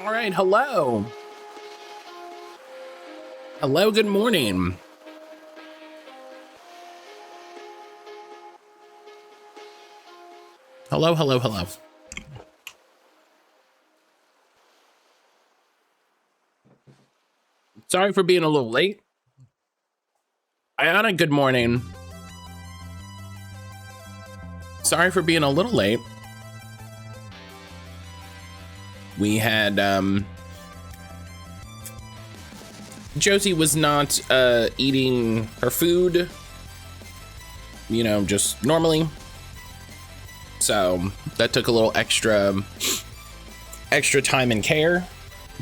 All right, hello. Hello, good morning. Hello, hello, hello. Sorry for being a little late. Ayana, good morning. Sorry for being a little late. We had, Josie was not eating her food, you know, just normally. So that took a little extra time and care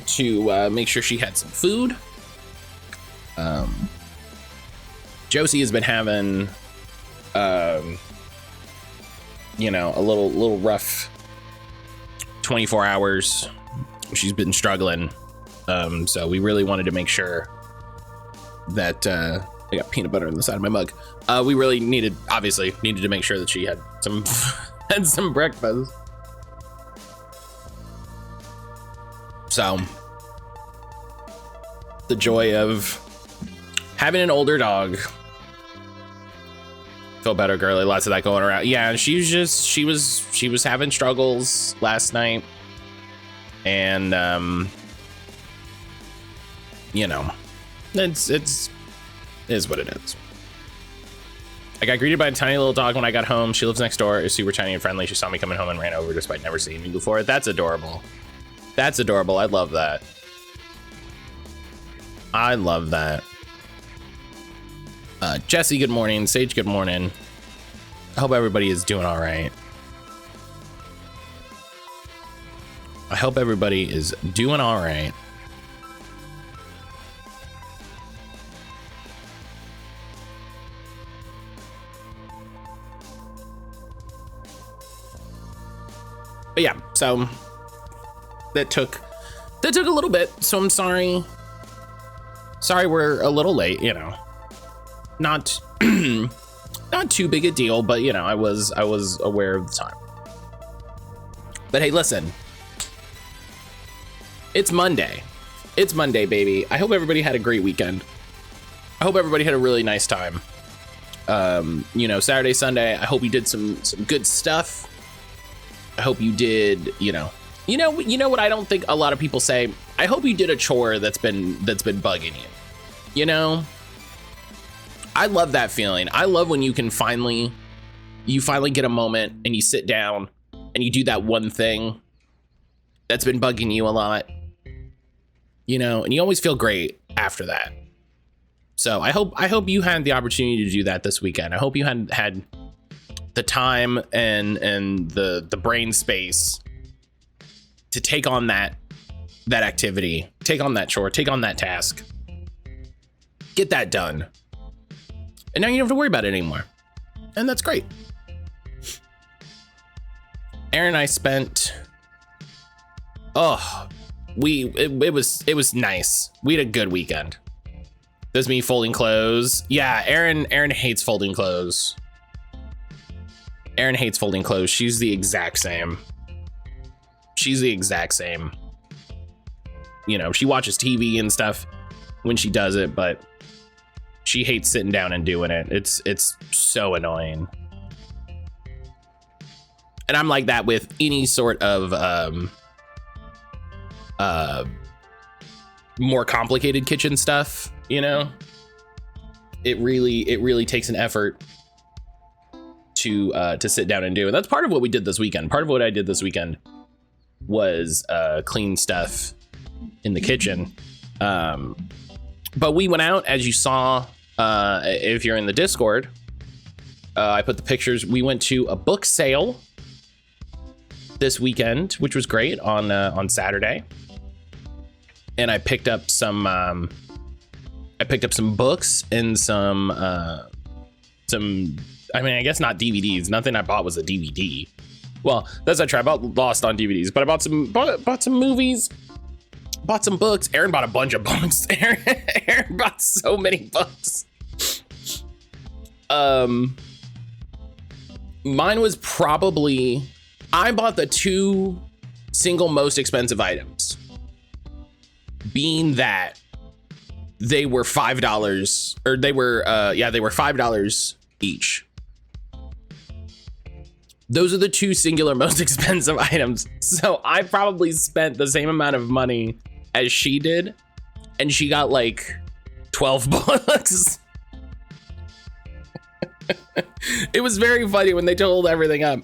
to make sure she had some food. Josie has been having, you know, a little rough 24 hours. She's been struggling. So we really wanted to make sure that, I got peanut butter on the side of my mug. We really needed to make sure that she had some, had some breakfast. So the joy of having an older dog. Feel better, girly. Lots of that going around. Yeah, she was having struggles last night, and you know, it is what it is. I got greeted by a tiny little dog when I got home. She lives next door. Is super tiny and friendly. She saw me coming home and ran over despite never seeing me before. That's adorable. That's adorable. I love that. I love that. Jesse, good morning. Sage, good morning. I hope everybody is doing all right. I hope everybody is doing all right. But yeah, so that took a little bit. So I'm sorry. Sorry, we're a little late, you know. Not not too big a deal, but you know, I was aware of the time. But hey, listen. It's Monday. It's Monday, baby. I hope everybody had a great weekend. I hope everybody had a really nice time. You know, Saturday, Sunday, I hope you did some good stuff. I hope you did, you know what I don't think a lot of people say. I hope you did a chore that's been bugging you. You know? I love that feeling. I love when you finally get a moment and you sit down and you do that one thing that's been bugging you a lot, you know, and you always feel great after that. So I hope you had the opportunity to do that this weekend. I hope you had the time and the brain space to take on that activity, take on that chore, take on that task, get that done. And now you don't have to worry about it anymore. And that's great. Aaron and I spent, it was nice. We had a good weekend. There's me folding clothes. Yeah, Aaron hates folding clothes. Aaron hates folding clothes. She's the exact same. You know, she watches TV and stuff when she does it, but she hates sitting down and doing it. It's so annoying. And I'm like that with any sort of more complicated kitchen stuff, you know? It really takes an effort to sit down and do. And that's part of what we did this weekend. Part of what I did this weekend was clean stuff in the kitchen. But we went out, as you saw, if you're in the Discord, I put the pictures. We went to a book sale this weekend, which was great on Saturday. And I picked up some books and some, I mean, I guess not DVDs. Nothing I bought was a DVD. Well, that's not true. I bought Lost on DVDs, but I bought some movies, bought some books. Aaron bought a bunch of books. Aaron bought so many books. Mine was probably, I bought the two single most expensive items. being that they were $5, or they were $5 each. Those are the two singular most expensive items. So I probably spent the same amount of money as she did, and she got like 12 books. It was very funny when they totaled everything up.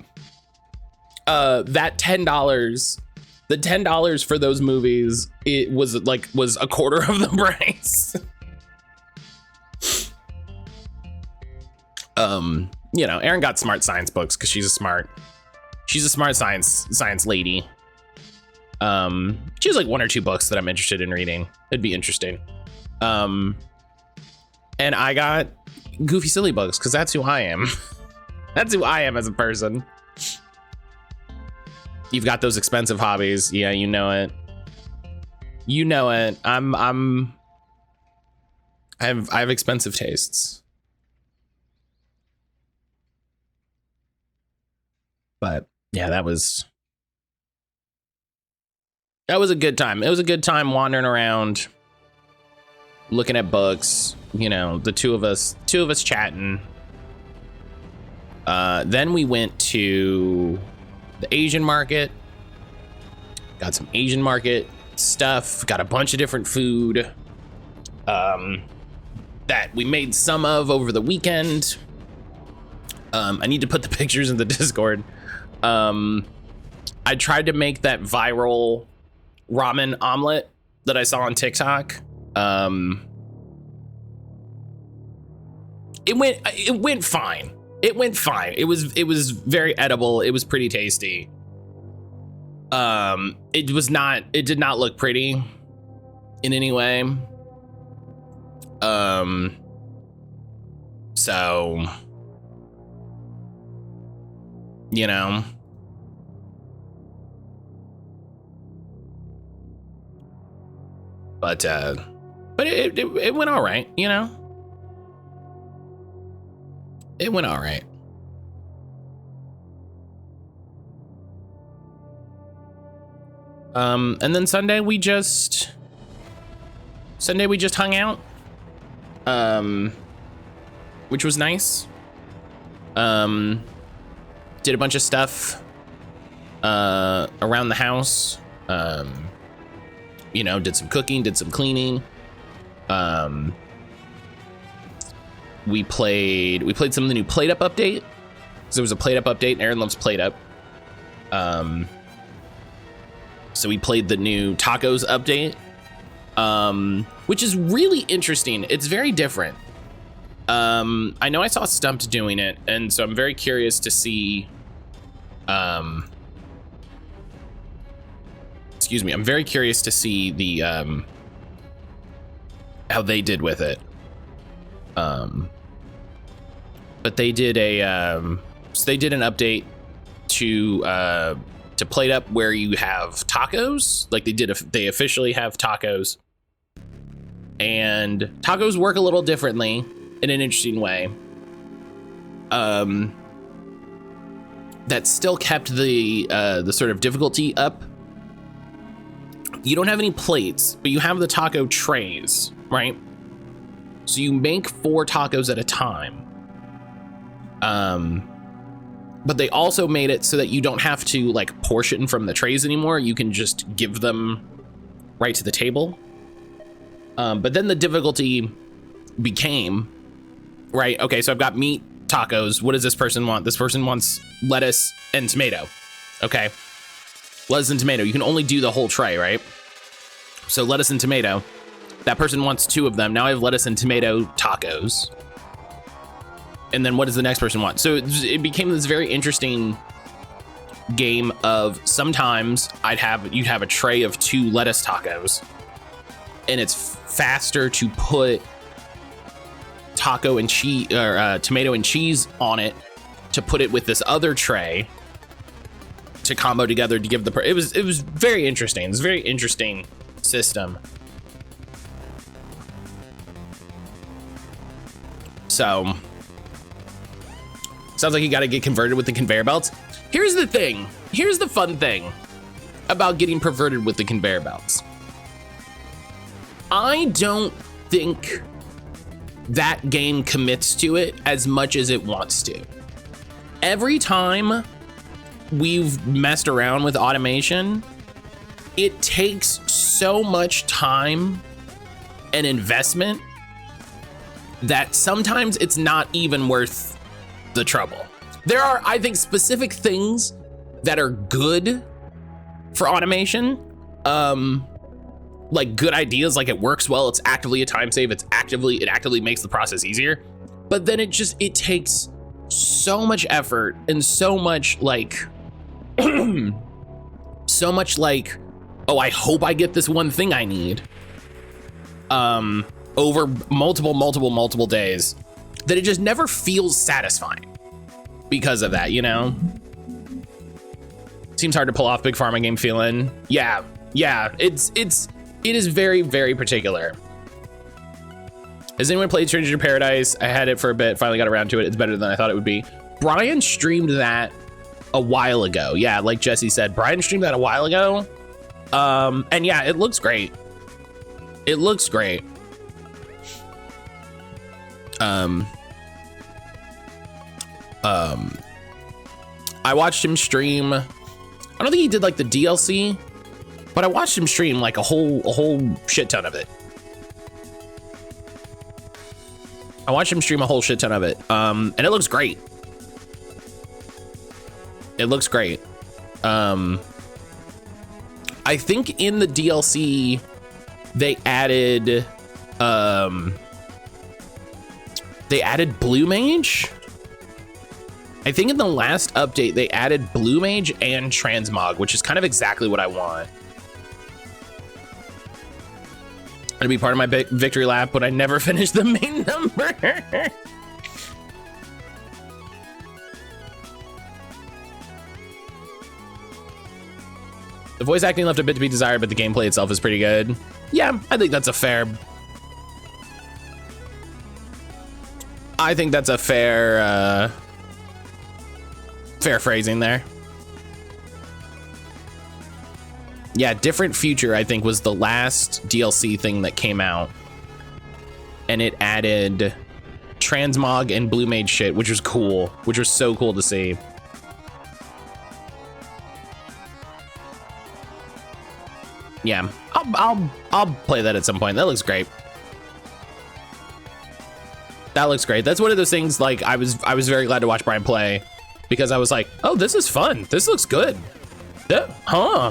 That $10, the $10 for those movies, it was a quarter of the price. You know, Erin got smart science books because she's a smart science lady. She has like 1 or 2 books that I'm interested in reading. It'd be interesting. And I got goofy silly books because that's who I am. That's who I am as a person. You've got those expensive hobbies. Yeah, you know it. You know it. I have expensive tastes. But yeah, that was a good time. It was a good time wandering around, looking at books, you know, the two of us chatting. Then we went to the Asian market, got some Asian market stuff, got a bunch of different food that we made some of over the weekend. I need to put the pictures in the Discord. I tried to make that viral ramen omelet that I saw on TikTok. It went fine. It went fine. It was very edible. It was pretty tasty. It did not look pretty in any way. So, you know, but it went all right, you know, it went all right. And then Sunday we just hung out, which was nice. Did a bunch of stuff around the house. You know, did some cooking, did some cleaning. We played some of the new Plate Up update. So there was a Plate Up update, and Aaron loves Plate Up. So we played the new Tacos update, which is really interesting. It's very different. I know I saw Stumped doing it, and so I'm very curious to see. Excuse me. I'm very curious to see the how they did with it. But they did so they did an update to Plate Up where you have tacos. Like they officially have tacos, and tacos work a little differently in an interesting way. That still kept the sort of difficulty up. You don't have any plates, but you have the taco trays, right? So you make 4 tacos at a time. But they also made it so that you don't have to like portion from the trays anymore. You can just give them right to the table. But then the difficulty became, right, okay, so I've got meat tacos. What does this person want? This person wants lettuce and tomato. Okay. Lettuce and tomato. You can only do the whole tray, right? So lettuce and tomato. That person wants 2 of them. Now I have lettuce and tomato tacos. And then what does the next person want? So it became this very interesting game of sometimes you'd have a tray of 2 lettuce tacos, and it's faster to put taco and cheese or tomato and cheese on it to put it with this other tray to combo together to give the it was very interesting. It's a very interesting system. So sounds like you got to get converted with the conveyor belts. Here's the thing. Here's the fun thing about getting perverted with the conveyor belts. I don't think that game commits to it as much as it wants to. Every time we've messed around with automation, it takes so much time and investment that sometimes it's not even worth the trouble. There are, I think, specific things that are good for automation. Like good ideas, like it works well, it's actively a time save, it actively makes the process easier. But then it takes so much effort and so much like, oh, I hope I get this one thing I need. Over multiple days, that it just never feels satisfying because of that, you know? Seems hard to pull off big pharma game feeling. Yeah, it is very, very particular. Has anyone played Stranger in Paradise? I had it for a bit, finally got around to it. It's better than I thought it would be. Brian streamed that a while ago. Yeah, like Jesse said, Brian streamed that a while ago. And yeah, it looks great. It looks great. I watched him stream. I don't think he did like the DLC, but I watched him stream like a whole shit ton of it. I watched him stream a whole shit ton of it. And it looks great. It looks great. I think in the DLC they added Blue Mage. I think in the last update they added Blue Mage and Transmog, which is kind of exactly what I want. To be part of my victory lap, but I never finished the main number. The voice acting left a bit to be desired, but the gameplay itself is pretty good. Yeah, I think that's a fair. I think that's a fair phrasing there. Yeah, Different Future, I think, was the last DLC thing that came out. And it added Transmog and Blue Mage shit, which was cool, which was so cool to see. Yeah, I'll play that at some point. That looks great. That looks great. That's one of those things, like, I was very glad to watch Brian play, because I was like, oh, this is fun. This looks good.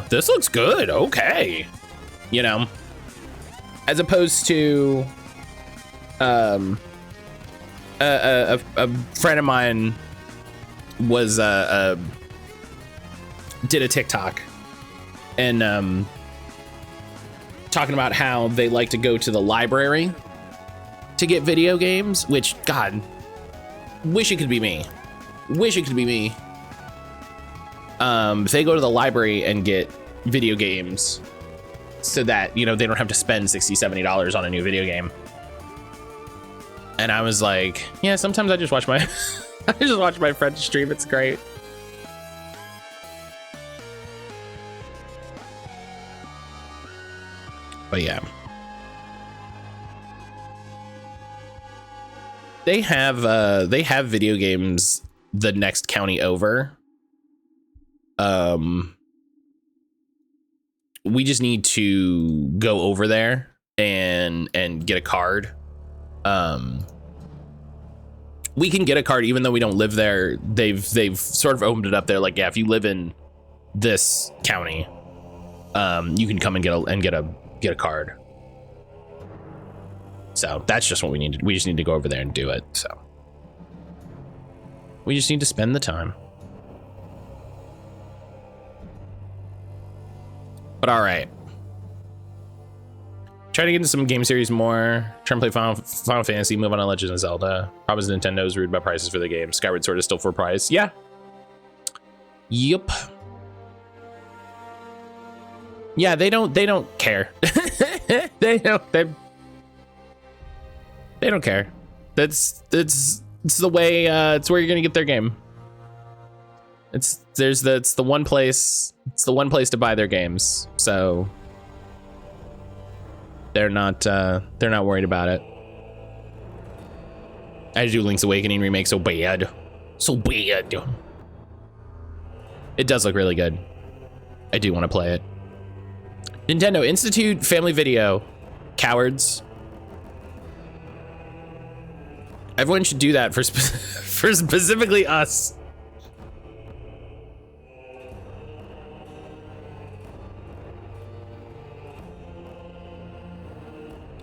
This looks good. Okay. You know, as opposed to a friend of mine was did a TikTok and talking about how they like to go to the library to get video games, which, God, wish it could be me. Wish it could be me. If they go to the library and get video games so that, you know, they don't have to spend $60, $70 on a new video game. And I was like, yeah, sometimes I just watch my I just watch my friends stream. It's great. But yeah, they have video games the next county over. We just need to go over there and get a card. We can get a card even though we don't live there. They've sort of opened it up there, like, yeah, if you live in this county, you can come and get a card. So that's just what we need. We just need to go over there and do it. So we just need to spend the time. But all right. Try to get into some game series more. Try and play Final Fantasy, move on to Legend of Zelda. Problem is Nintendo's rude about prices for the game. Skyward Sword is still full price. Yeah. Yep. Yeah, they don't care. they don't care. It's the way it's where you're gonna get their game. It's the one place to buy their games. So They're not worried about it. I do Link's Awakening remake so bad. So bad. It does look really good. I do want to play it. Nintendo Institute Family Video. Cowards. Everyone should do that for specifically us.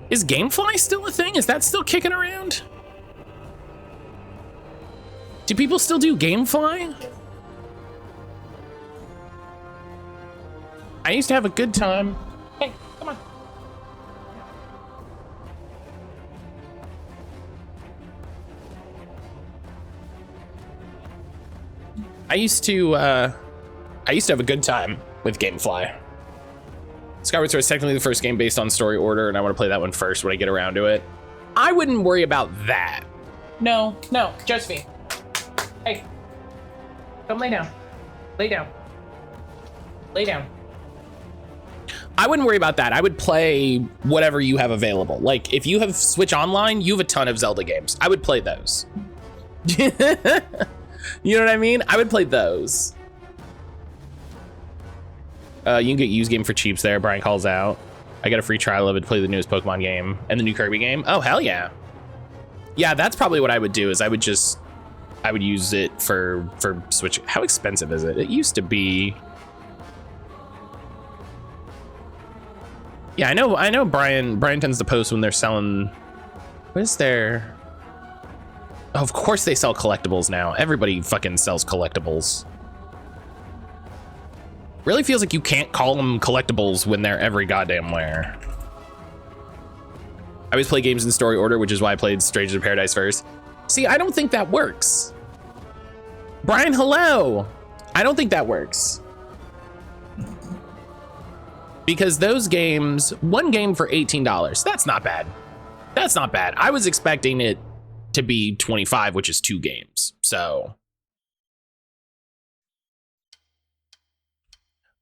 Is Gamefly still a thing? Is that still kicking around? Do people still do Gamefly? I used to have a good time. Hey, come on. I used to have a good time with Gamefly. Skyward Sword is technically the first game based on story order, and I want to play that one first when I get around to it. I wouldn't worry about that. No, Josephine. Hey, come lay down. Lay down. Lay down. I wouldn't worry about that. I would play whatever you have available. Like, if you have Switch Online, you have a ton of Zelda games. I would play those. You know what I mean? I would play those. You can get used game for cheaps there. Brian calls out. I got a free trial of it to play the newest Pokemon game and the new Kirby game. Oh, hell yeah. Yeah, that's probably what I would do is I would use it for Switch. How expensive is it? It used to be. Yeah, I know Brian tends to post when they're selling. What is there? Oh, of course they sell collectibles now. Everybody fucking sells collectibles. Really feels like you can't call them collectibles when they're every goddamn where. I always play games in story order, which is why I played Strangers in Paradise first. See, I don't think that works. Brian, hello. I don't think that works. Because those games, one game for $18, that's not bad. That's not bad. I was expecting it to be 25, which is 2 games. So,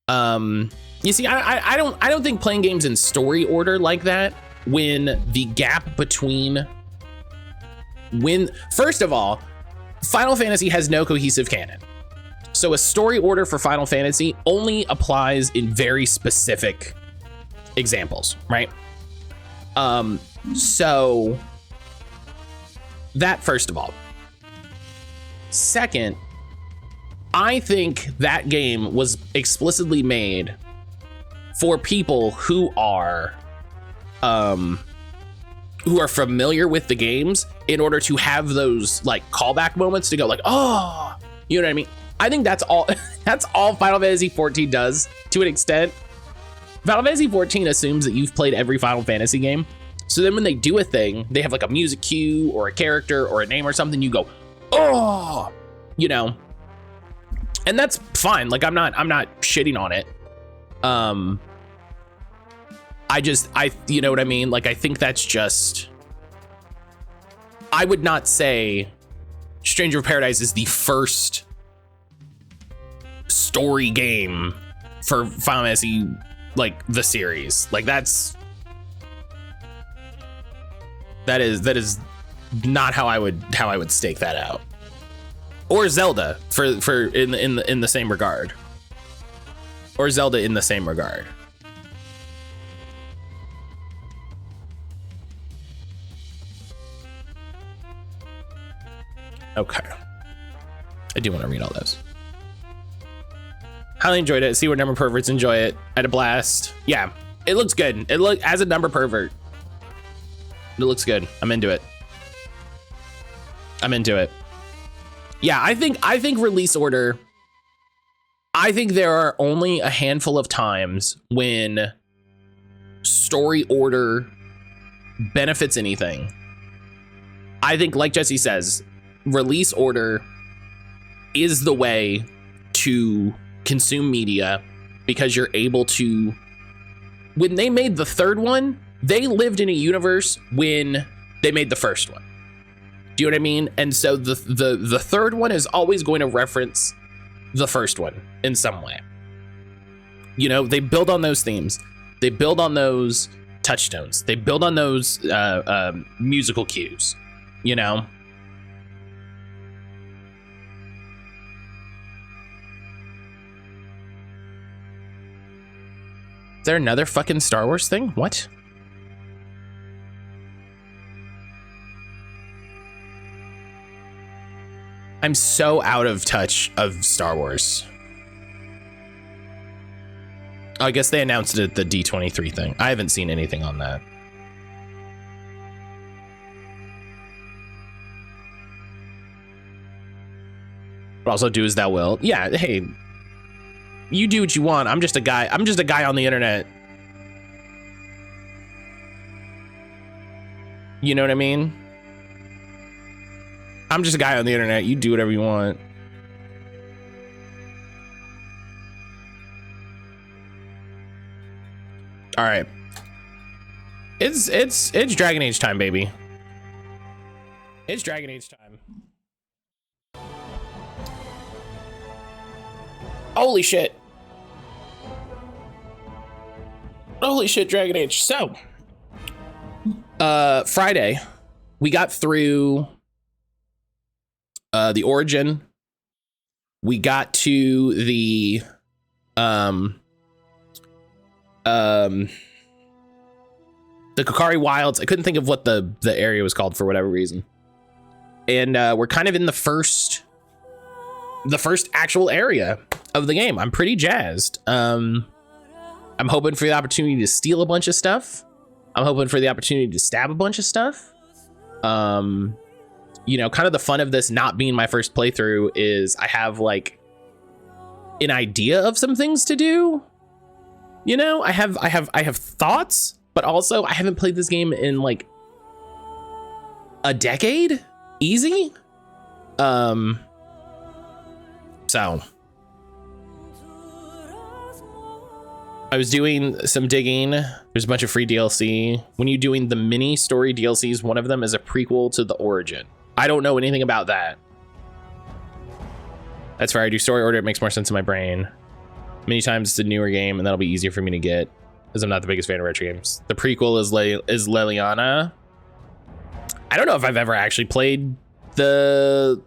you see, I don't think playing games in story order like that, when the gap between first of all, Final Fantasy has no cohesive canon. So a story order for Final Fantasy only applies in very specific examples, right? So that first of all. Second, I think that game was explicitly made for people who are familiar with the games in order to have those like callback moments to go like, oh, you know what I mean? I think that's all Final Fantasy 14 does to an extent. Final Fantasy 14 assumes that you've played every Final Fantasy game. So then when they do a thing, they have like a music cue or a character or a name or something, you go, oh, you know, and that's fine. Like I'm not shitting on it. You know what I mean? Like, I think that's just, I would not say Stranger of Paradise is the first story game for Final Fantasy, like the series. Like that is not how I would stake that out. Or Zelda for in the same regard. Or Zelda in the same regard. Okay. I do want to read all those. Highly enjoyed it. See where number perverts enjoy it. I had a blast. Yeah, it looks good. It look as a number pervert. It looks good. I'm into it. Yeah, I think release order. I think there are only a handful of times when story order benefits anything. I think, like Jesse says, release order is the way to consume media because you're able to. When they made the third one, they lived in a universe when they made the first one. Do you know what I mean? And so the third one is always going to reference the first one in some way. You know, they build on those themes. They build on those touchstones. They build on those musical cues, you know? Is there another fucking Star Wars thing? What? I'm so out of touch of Star Wars. Oh, I guess they announced it at the D23 thing. I haven't seen anything on that. But also do as thou wilt. Yeah, hey, you do what you want. I'm just a guy. I'm just a guy on the internet. You know what I mean? I'm just a guy on the internet. You do whatever you want. All right. It's Dragon Age time, baby. It's Dragon Age time. Holy shit. Holy shit, Dragon Age. So, Friday, we got through the Origin. We got to the Kokari Wilds. I couldn't think of what the area was called for whatever reason. And we're kind of in the first actual area of the game. I'm pretty jazzed. I'm hoping for the opportunity to steal a bunch of stuff. I'm hoping for the opportunity to stab a bunch of stuff. You know, kind of the fun of this not being my first playthrough is I have like an idea of some things to do. You know, I have thoughts, but also I haven't played this game in like a decade, easy. So I was doing some digging. There's a bunch of free DLC. When you're doing the mini story DLCs, one of them is a prequel to the Origin. I don't know anything about that. That's fair. I do story order. It makes more sense in my brain. Many times it's a newer game, and that'll be easier for me to get, because I'm not the biggest fan of retro games. The prequel is Leliana. I don't know if I've ever actually played the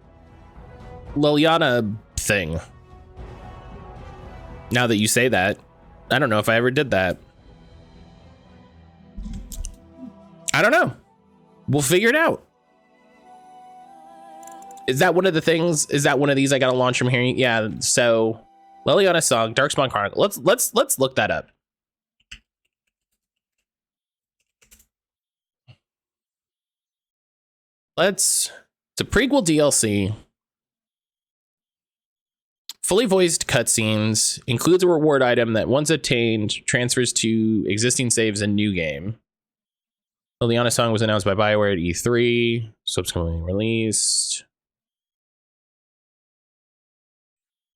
Leliana thing. Now that you say that, I don't know if I ever did that. I don't know. We'll figure it out. Is that one of the things? Is that one of these I gotta launch from here? Yeah. So, Leliana song, Darkspawn Chronicle. Let's look that up. It's a prequel DLC. Fully voiced cutscenes, includes a reward item that once obtained transfers to existing saves in new game. Leliana song was announced by BioWare at E3, subsequently released.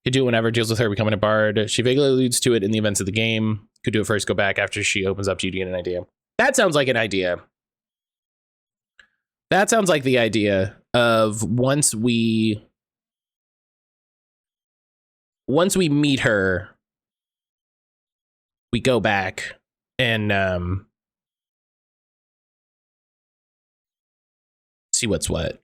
Could do it whenever, deals with her becoming a bard. She vaguely alludes to it in the events of the game. Could do it first, go back after she opens up to you to get an idea. That sounds like an idea. That sounds like the idea of once we meet her, we go back and see what's what.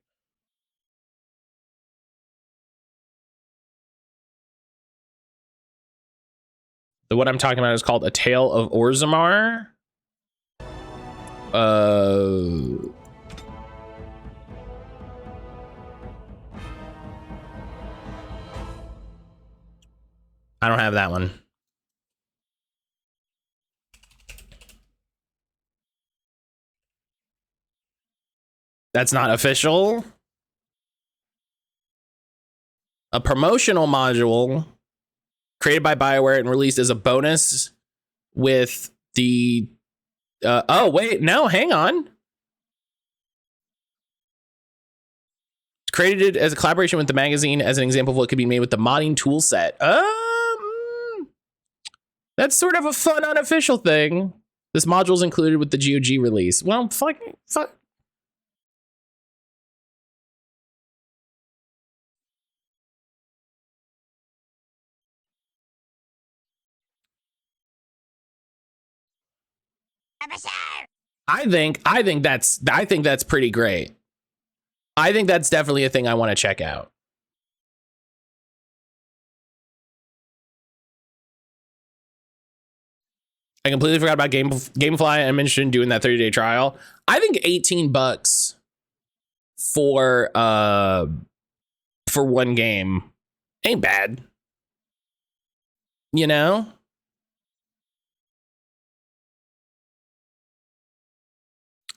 The one I'm talking about is called A Tale of Orzammar. I don't have that one. That's not official. A promotional module created by BioWare and released as a bonus with the oh wait, no, hang on. It's created as a collaboration with the magazine as an example of what could be made with the modding tool set. That's sort of a fun unofficial thing. This module is included with the GOG release. Well, fuck. I think that's pretty great. I think that's definitely a thing I want to check out. I completely forgot about Gamefly. I'm interested in doing that 30-day trial. I think $18 for one game ain't bad. You know?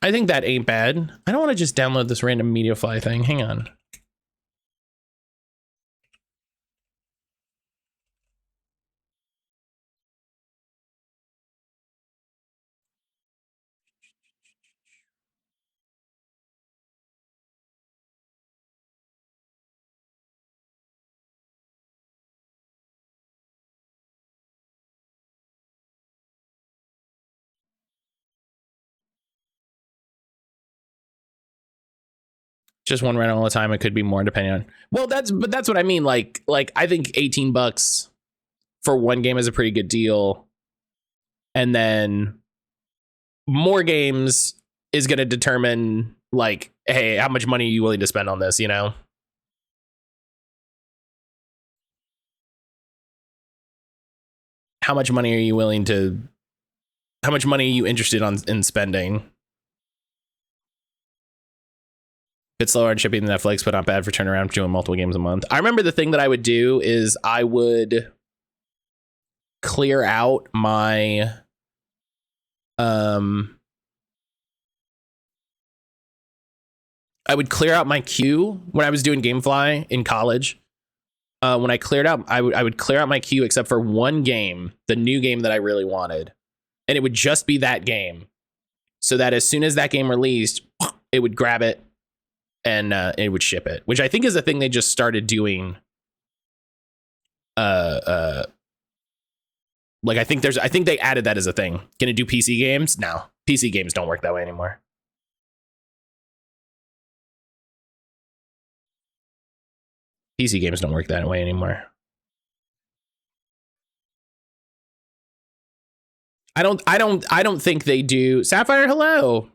I think that ain't bad. I don't want to just download this random MediaFly thing. Hang on. Just one rent all the time. It could be more depending on. Well, that's what I mean. Like I think $18 for one game is a pretty good deal, and then more games is going to determine like, hey, how much money are you willing to spend on this? You know, how much money are you willing to? How much money are you interested in spending? Bit slower on shipping than Netflix, but not bad for turnaround for doing multiple games a month. I remember the thing that I would do is I would clear out my queue when I was doing Gamefly in college. When I cleared out, I would clear out my queue except for one game, the new game that I really wanted, and it would just be that game, so that as soon as that game released, it would grab it and it would ship it, which I think is a thing they just started doing. Like I think they added that as a thing. Gonna do PC games? No, PC games don't work that way anymore. PC games don't work that way anymore. I don't think they do. Sapphire, hello.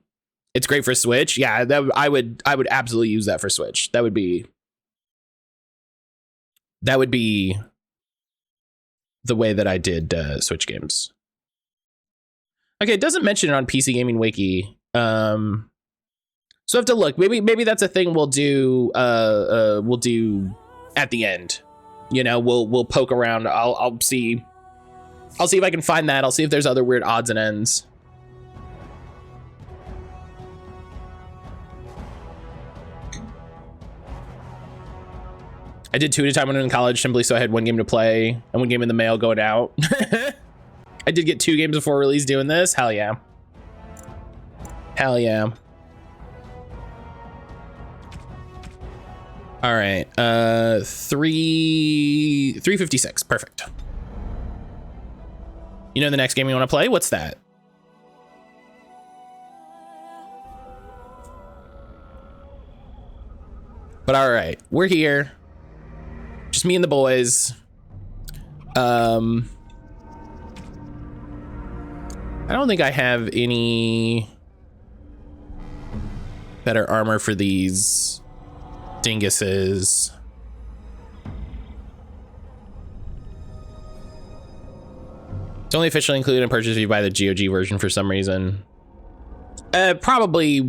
It's great for Switch. Yeah, I would absolutely use that for Switch. That would be the way that I did Switch games. Okay, it doesn't mention it on PC Gaming Wiki. So I have to look. Maybe that's a thing we'll do at the end. You know, we'll poke around. I'll see if I can find that. I'll see if there's other weird odds and ends. I did 2 at a time when I was in college, simply so I had one game to play and one game in the mail going out. I did get 2 games before release doing this. Hell yeah. Hell yeah. All right. 356. Perfect. You know the next game you want to play? What's that? But all right, we're here. Just me and the boys. I don't think I have any better armor for these dinguses. It's only officially included in purchase if you buy the GOG version for some reason. Probably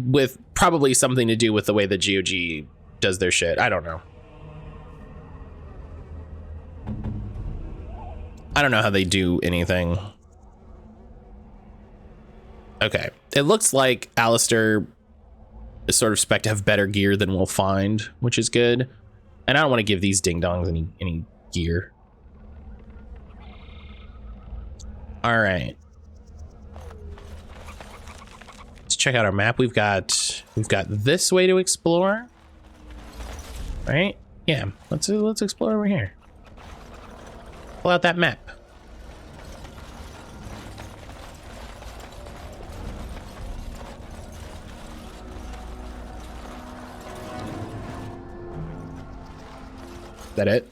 something to do with the way the GOG does their shit. I don't know. I don't know how they do anything. Okay. It looks like Alistair is sort of spec to have better gear than we'll find, which is good. And I don't want to give these ding-dongs any gear. All right. Let's check out our map. We've got this way to explore. Right? Yeah, let's explore over here. Pull out that map. That it?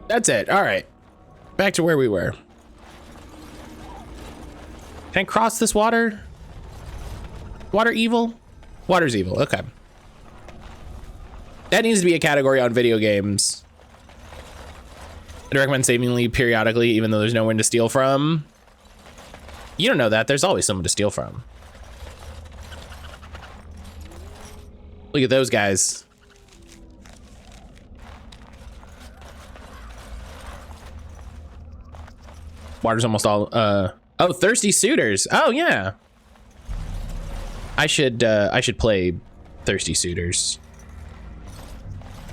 That's it. All right. Back to where we were. Can I cross this water? Water evil? Water's evil, okay. That needs to be a category on video games. I'd recommend saving lead periodically, even though there's no one to steal from. You don't know that. There's always someone to steal from. Look at those guys. Water's almost all, oh, thirsty suitors. Oh, yeah. I should play thirsty suitors.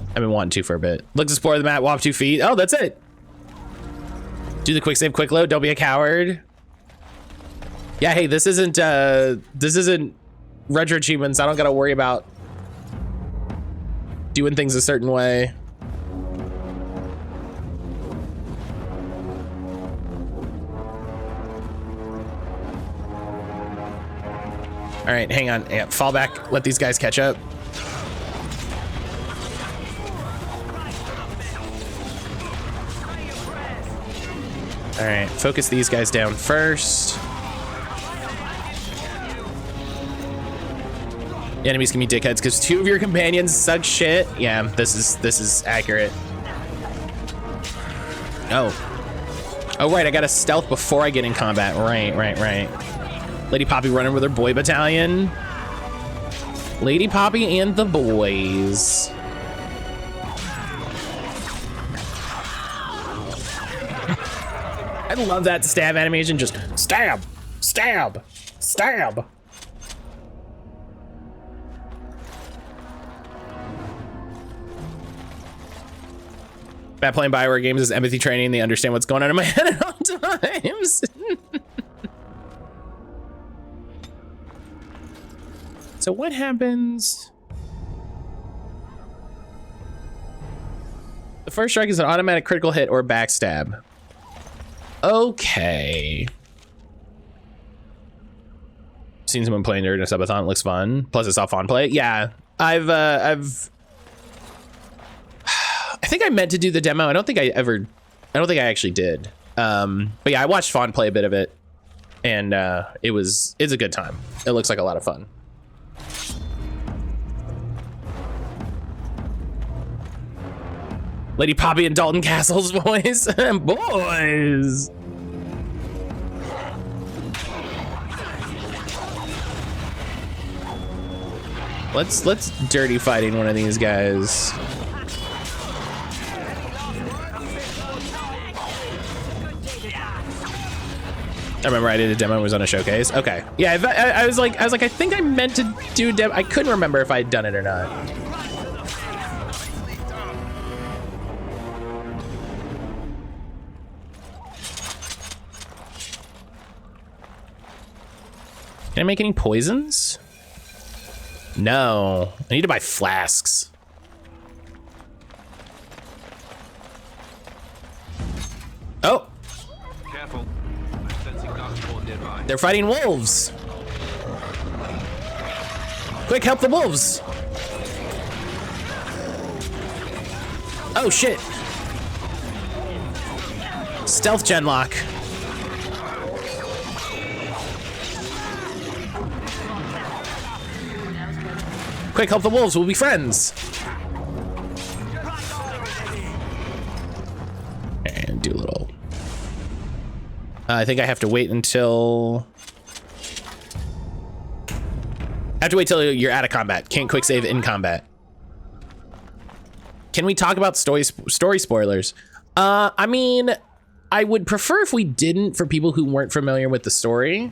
I've been wanting to for a bit. Let's explore the map, walk 2 feet. Oh, that's it. Do the quick save, quick load. Don't be a coward. Yeah, hey, this isn't retro achievements. I don't gotta worry about doing things a certain way. All right, hang on. Yeah, fall back. Let these guys catch up. All right, focus these guys down first. The enemies can be dickheads because 2 of your companions suck shit. Yeah, this is accurate. Oh. Oh, right, I got to stealth before I get in combat. Right. Lady Poppy running with her boy battalion. Lady Poppy and the boys. I love that stab animation. Just stab, stab, stab. Bad playing Bioware games is empathy training. They understand what's going on in my head at all times. So what happens? The first strike is an automatic critical hit or backstab. Okay. Seen someone playing during a subathon. It looks fun. Plus it's off on play. Yeah, I think I meant to do the demo. I don't think I actually did. But yeah, I watched Fawn play a bit of it, and it's a good time. It looks like a lot of fun. Lady Poppy and Dalton Castle's voice. Boys. Let's dirty fighting one of these guys. I remember I did a demo, it was on a showcase. Okay. Yeah, I was like, I think I meant to do a demo. I couldn't remember if I had done it or not. Can I make any poisons? No, I need to buy flasks. Oh. Careful. They're fighting wolves. Quick, help the wolves. Oh shit. Stealth genlock. Quick, help the wolves, we'll be friends. And do a little. I think I have to wait until. I have to wait till you're out of combat. Can't quick save in combat. Can we talk about story spoilers? I mean, I would prefer if we didn't for people who weren't familiar with the story.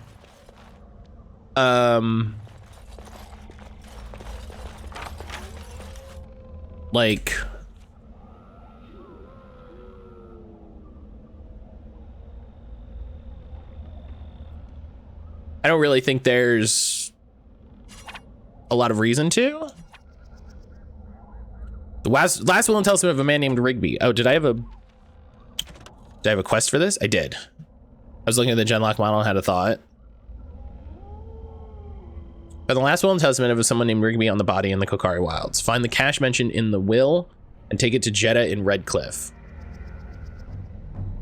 Like, I don't really think there's a lot of reason to. The last will and testament of a man named Rigby. Oh, did I have a quest for this? I did. I was looking at the genlock model and had a thought. By the last will and testament of someone named Rigby on the body in the Kokari Wilds. Find the cache mentioned in the will and take it to Jeddah in Redcliffe.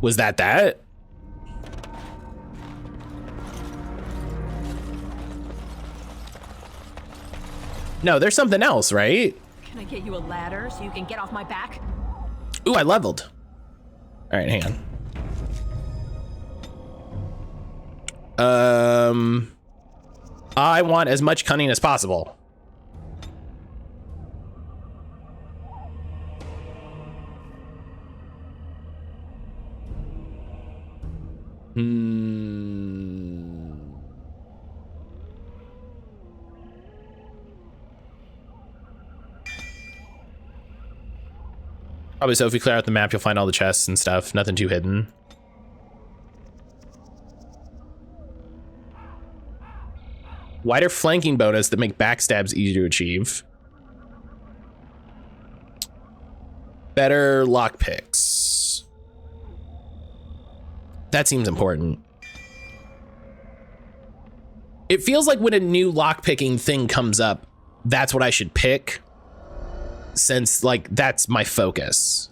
Was that? No, there's something else, right? Can I get you a ladder so you can get off my back? Ooh, I leveled. All right, hang on. I want as much cunning as possible. Probably so if we clear out the map, you'll find all the chests and stuff. Nothing too hidden. Wider flanking bonus that make backstabs easy to achieve. Better lockpicks. That seems important. It feels like when a new lockpicking thing comes up, that's what I should pick, since like that's my focus.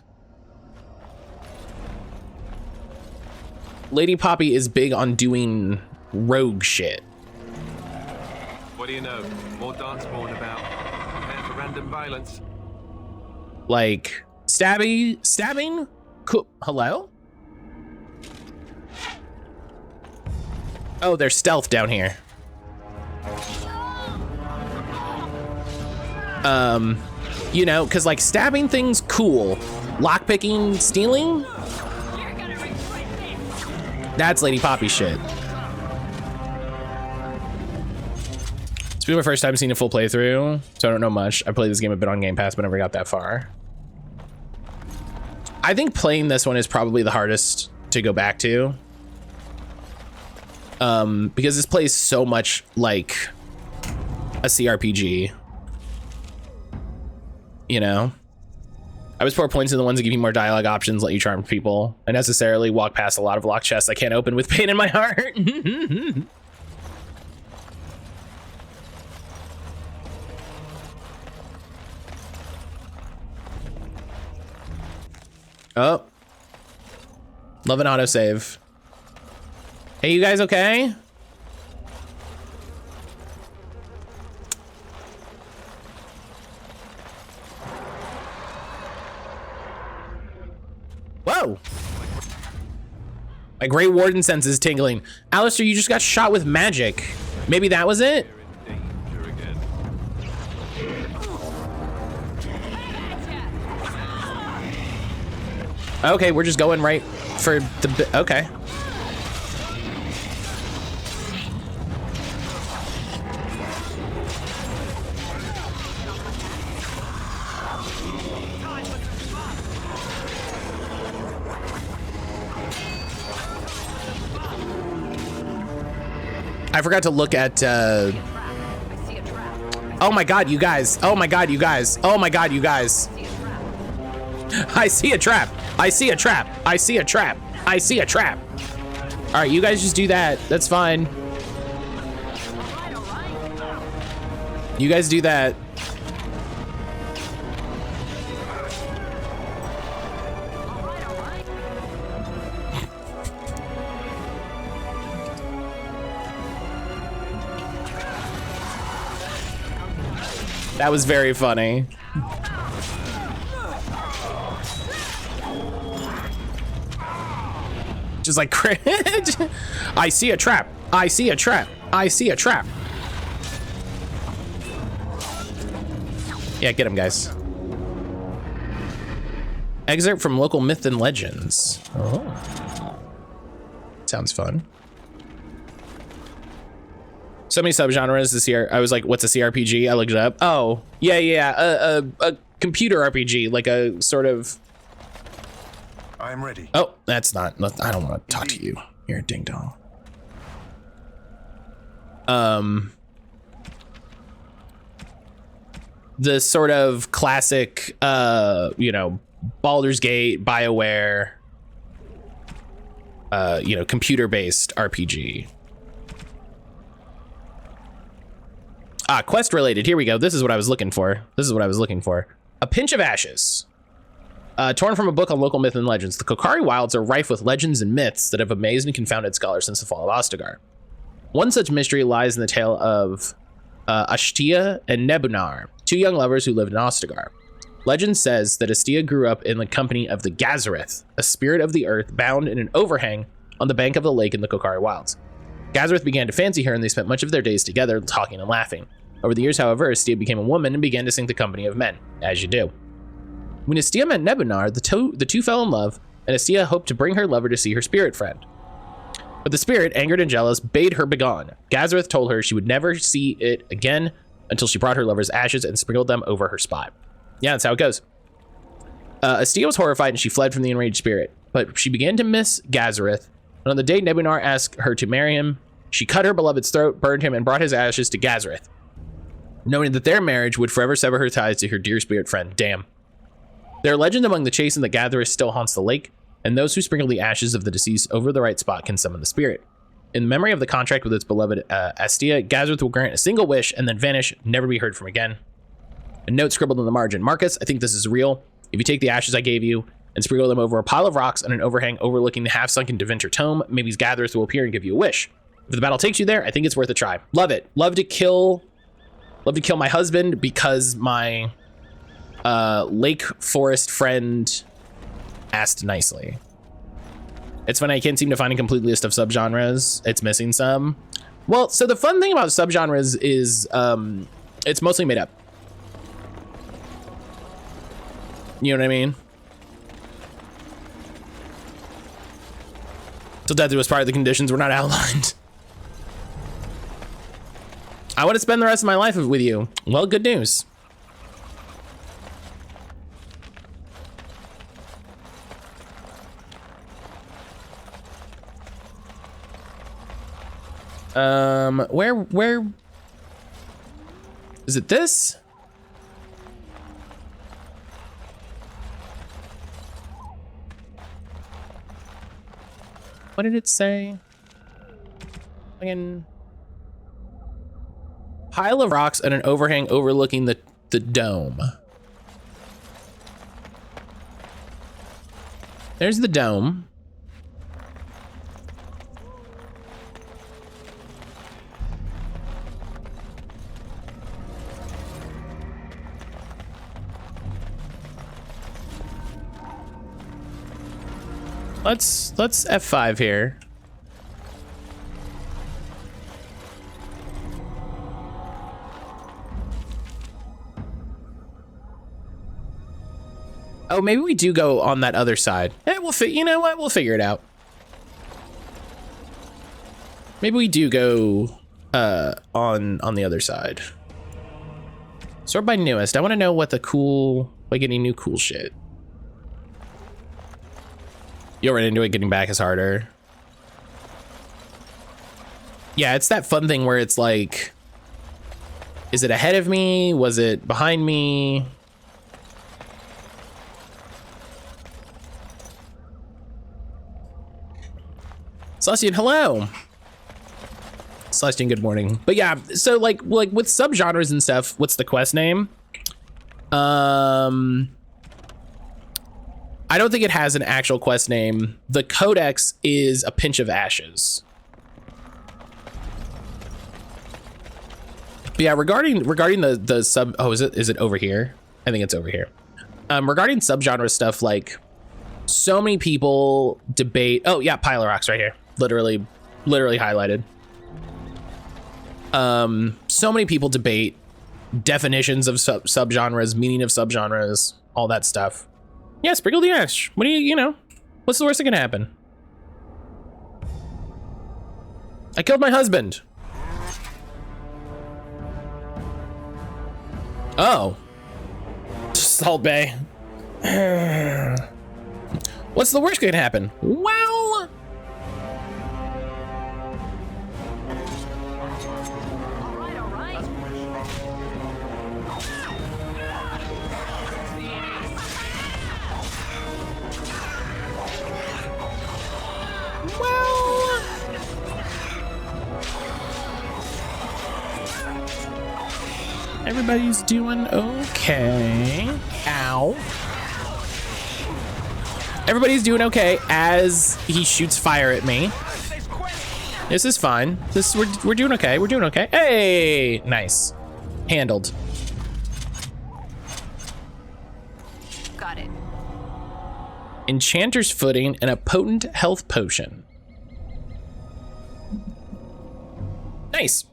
Lady Poppy is big on doing rogue shit. What do you know? More dance born about. Prepare for random violence. Like stabbing? Cool. Hello? Oh, there's stealth down here. You know, because like stabbing things, cool. Lockpicking, stealing? That's Lady Poppy shit. It's been my first time seeing a full playthrough, so I don't know much. I played this game a bit on Game Pass, but never got that far. I think playing this one is probably the hardest to go back to. Because this plays so much like a CRPG. You know? I would pour points in the ones that give you more dialogue options, let you charm people, and necessarily walk past a lot of locked chests I can't open with pain in my heart. Oh. Love an autosave. Hey, you guys okay? Whoa. My Great Warden sense is tingling. Alistair, you just got shot with magic. Maybe that was it? Okay, we're just going right for the... Okay. I forgot to look at... Oh my god, you guys. Oh my god, you guys. Oh my god, you guys. I see a trap. I see a trap. I see a trap. I see a trap. All right, you guys just do that. That's fine. You guys do that. That was very funny. Just like cringe. I see a trap. I see a trap. I see a trap. Yeah, get him, guys. Excerpt from local myth and legends. Oh. Sounds fun. So many subgenres this year. I was like, what's a CRPG? I looked it up. Oh, yeah. A computer RPG, like a sort of... I'm ready. Oh, that's not... I don't want to talk to you. You're a ding dong. The sort of classic, you know, Baldur's Gate, BioWare, you know, computer-based RPG. Ah, quest related. Here we go. This is what I was looking for. This is what I was looking for. A pinch of ashes. Torn from a book on local myth and legends. The Kokari Wilds are rife with legends and myths that have amazed and confounded scholars since the fall of Ostagar. One such mystery lies in the tale of Ashtia and Nebunar, 2 young lovers who lived in Ostagar. Legend says that Astia grew up in the company of the Gazareth, a spirit of the earth bound in an overhang on the bank of the lake in the Kokari Wilds. Gazareth began to fancy her, and they spent much of their days together, talking and laughing. Over the years, however, Astia became a woman and began to seek the company of men, as you do. When Astia met Nebunar, the two fell in love, and Astia hoped to bring her lover to see her spirit friend. But the spirit, angered and jealous, bade her begone. Gazareth told her she would never see it again until she brought her lover's ashes and sprinkled them over her spot. Yeah, that's how it goes. Astia was horrified and she fled from the enraged spirit, but she began to miss Gazareth. And on the day Nebunar asked her to marry him, she cut her beloved's throat, burned him, and brought his ashes to Gazareth, knowing that their marriage would forever sever her ties to her dear spirit friend. Damn. There are legends among the chastened that Gazareth still haunts the lake, and those who sprinkle the ashes of the deceased over the right spot can summon the spirit. In memory of the contract with its beloved Astia, Gazareth will grant a single wish and then vanish, never be heard from again. A note scribbled on the margin. Marcus, I think this is real. If you take the ashes I gave you and sprinkle them over a pile of rocks on an overhang overlooking the half-sunken Deventer tomb, maybe Gazareth will appear and give you a wish. If the battle takes you there, I think it's worth a try. Love it. Love to kill my husband because my lake forest friend asked nicely. It's funny, I can't seem to find a complete list of subgenres. It's missing some. Well, so the fun thing about subgenres is it's mostly made up. You know what I mean? Till death was part of the conditions were not outlined. I want to spend the rest of my life with you. Well, good news. Where is it? This? What did it say? Fucking pile of rocks and an overhang overlooking the dome. There's the dome. Let's F5 here. Oh, maybe we do go on that other side. You know what? We'll figure it out. Maybe we do go on the other side. Sort by newest. I want to know what the cool, like any new cool shit. You'll run into it. Getting back is harder. Yeah, it's that fun thing where it's like, is it ahead of me? Was it behind me? Celestian, hello. Celestian, good morning. But yeah, so like with subgenres and stuff, what's the quest name? I don't think it has an actual quest name. The codex is a pinch of ashes. But yeah, regarding the sub, oh, is it over here? I think it's over here. Regarding subgenre stuff, like so many people debate. Oh yeah, pile of rocks right here. Literally highlighted. So many people debate definitions of subgenres, meaning of subgenres, all that stuff. Yeah, sprinkle the ash. What do you know? What's the worst that can happen? I killed my husband. Oh. Salt Bay. What's the worst that can happen? Well. Everybody's doing okay. Ow. Everybody's doing okay as he shoots fire at me. This is fine. We're doing okay. We're doing okay. Hey, nice. Handled. Got it. Enchanter's footing and a potent health potion. Nice.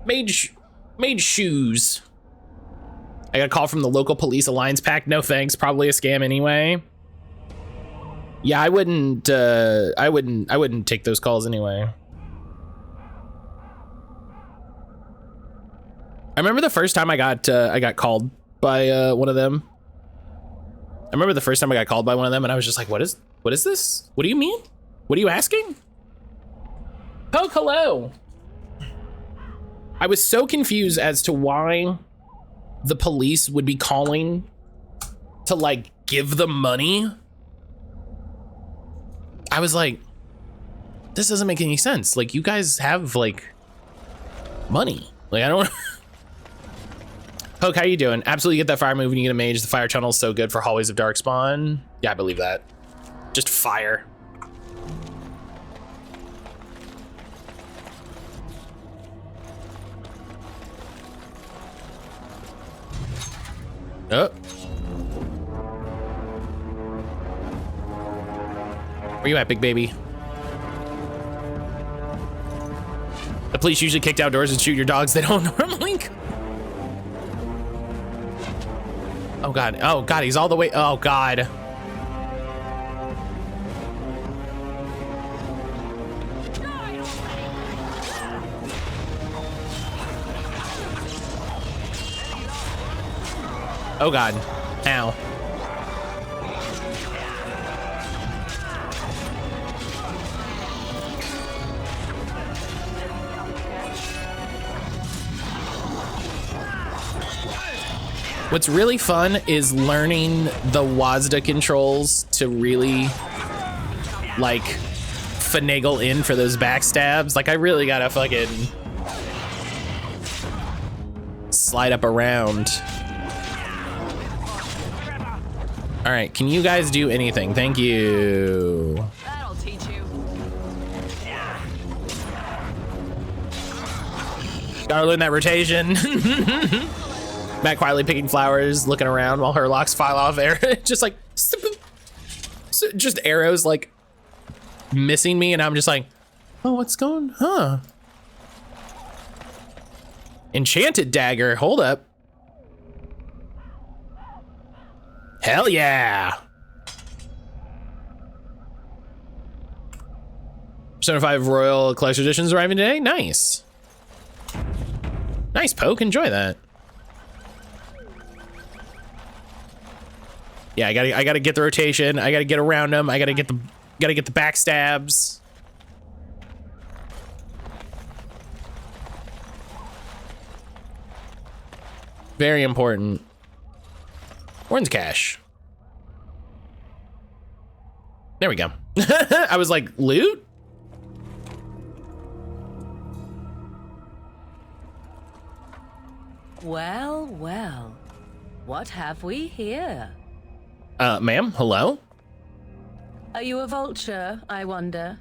Mage shoes. I got a call from the local police alliance pack. No thanks. Probably a scam anyway. Yeah, I wouldn't take those calls anyway. I remember the first time I got called by one of them. I remember the first time I got called by one of them and I was just like, what is this? What do you mean? What are you asking? Oh, hello. I was so confused as to why the police would be calling to like give them money. I was like, this doesn't make any sense. Like, you guys have like money. Like, I don't. Poke, how you doing? Absolutely get that fire move when you get a mage. The fire tunnel is so good for hallways of darkspawn. Yeah, I believe that. Just fire. Oh. Where you at, big baby? The police usually kick outdoors and shoot your dogs. They don't normally. Oh God, he's all the way, oh God. Oh God, ow. What's really fun is learning the WASD controls to really like finagle in for those backstabs. Like, I really gotta fucking slide up around. All right, can you guys do anything? Thank you. That'll teach you. Gotta learn that rotation. Matt quietly picking flowers, looking around while her locks file off air. Just like, just arrows like missing me, and I'm just like, oh, what's going, huh? Enchanted dagger, hold up. Hell yeah. Persona 5 Royal Collector Editions arriving today, nice. Nice, Poke, enjoy that. Yeah, I gotta get the rotation. I gotta get around them. I gotta get the backstabs. Very important. Orange cash. There we go. I was like, loot? Well, well. What have we here? Ma'am, hello? Are you a vulture, I wonder?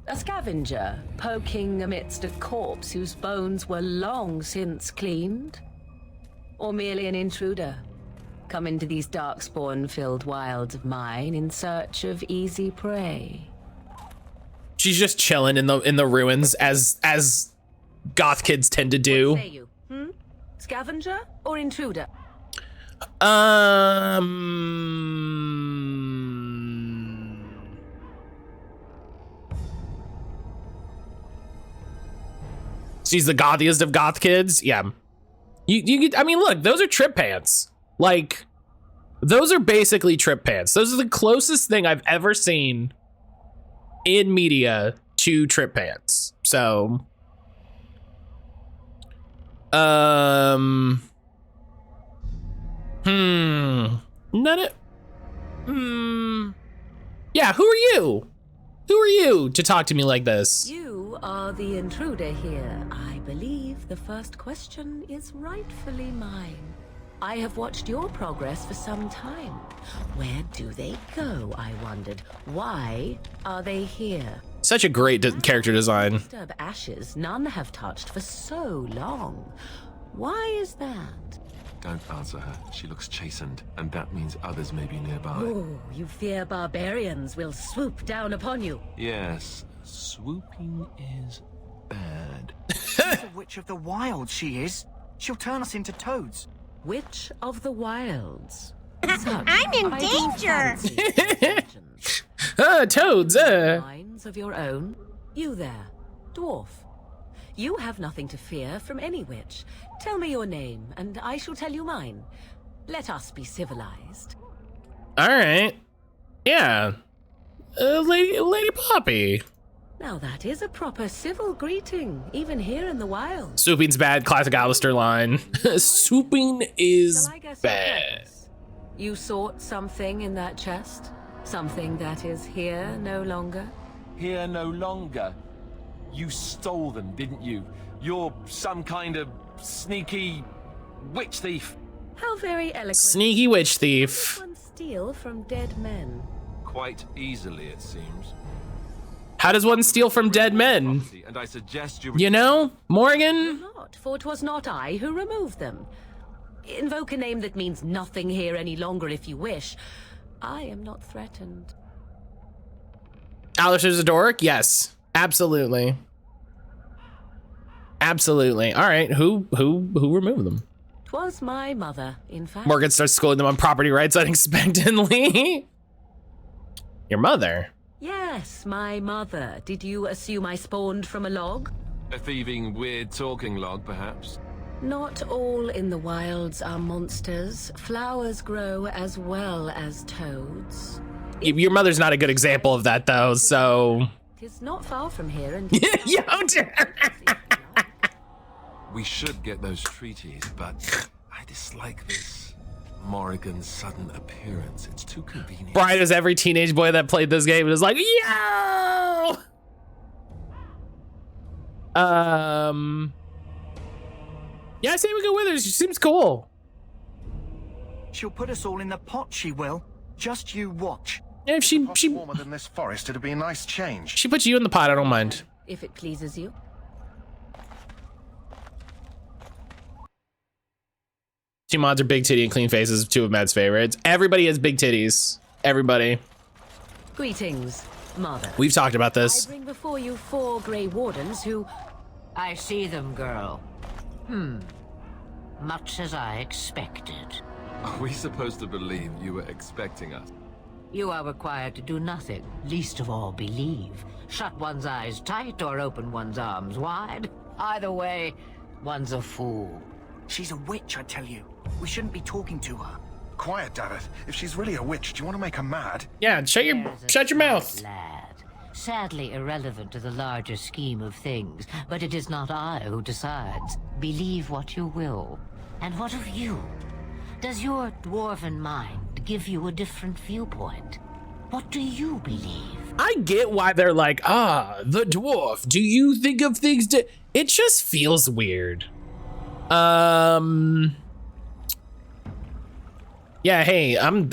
A scavenger, poking amidst a corpse whose bones were long since cleaned? Or merely an intruder, come into these darkspawn-filled wilds of mine in search of easy prey? She's just chilling in the ruins, as goth kids tend to do. What say you? Scavenger or intruder? She's the gothiest of goth kids. Yeah. I mean, look, those are trip pants. Like, those are basically trip pants. Those are the closest thing I've ever seen in media to trip pants. So, yeah, who are you? Who are you to talk to me like this? You are the intruder here. I believe the first question is rightfully mine. I have watched your progress for some time. Where do they go, I wondered? Why are they here? Such a great character design. Disturb ashes none have touched for so long. Why is that? Don't answer her. She looks chastened, and that means others may be nearby. Oh, you fear barbarians will swoop down upon you. Yes, swooping is bad. She's a witch of the wild, she is. She'll turn us into toads. Witch of the Wilds. I'm in danger! Toads, Minds of your own. You there, dwarf. You have nothing to fear from any witch. Tell me your name, and I shall tell you mine. Let us be civilized. All right. Yeah. Lady Poppy. Now that is a proper civil greeting, even here in the wild. Swooping's bad, classic Alistair line. Swooping is Shall I guess your bad. purpose? You sought something in that chest? Something that is here no longer? Here no longer. You stole them, didn't you? You're some kind of sneaky witch thief. How very eloquent. Sneaky witch thief. One steal from dead men. Quite easily, it seems. How does one steal from dead men? And I suggest you... You know, Morgan? Not, for 'twas not I who removed them. Invoke a name that means nothing here any longer if you wish. I am not threatened. Alistair's a dork? Yes, absolutely. Absolutely. All right, who removed them? 'Twas my mother, in fact. Morgan starts schooling them on property rights unexpectedly. Your mother? Yes, my mother. Did you assume I spawned from a log? A thieving, weird talking log, perhaps? Not all in the wilds are monsters. Flowers grow as well as toads. Your mother's not a good example of that, though, so... Tis not far from here and... We should get those treaties, but I dislike this Morrigan's sudden appearance. It's too convenient. Brian is every teenage boy that played this game and is like, yo! Yeah, I say we go with her. She seems cool. She'll put us all in the pot, she will. Just you watch. Yeah, if she Warmer than this forest, it'd be a nice change. she puts you in the pot, I don't mind. If it pleases you. Two mods are big titty and clean faces, two of Matt's favorites. Everybody has big titties. Everybody. Greetings, mother. We've talked about I this. bring before you 4 Grey Wardens who... I see them, girl. Much as I expected. Are we supposed to believe you were expecting us? You are required to do nothing, least of all believe. Shut one's eyes tight or open one's arms wide. Either way, one's a fool. She's a witch, I tell you. We shouldn't be talking to her. Quiet, Davith. If she's really a witch, do you want to make her mad? Yeah, shut your mouth. Lad. Sadly irrelevant to the larger scheme of things, but it is not I who decides. Believe what you will. And what of you? Does your dwarven mind give you a different viewpoint? What do you believe? I get why they're like, the dwarf. Do you think of things it just feels weird. Yeah, hey, I'm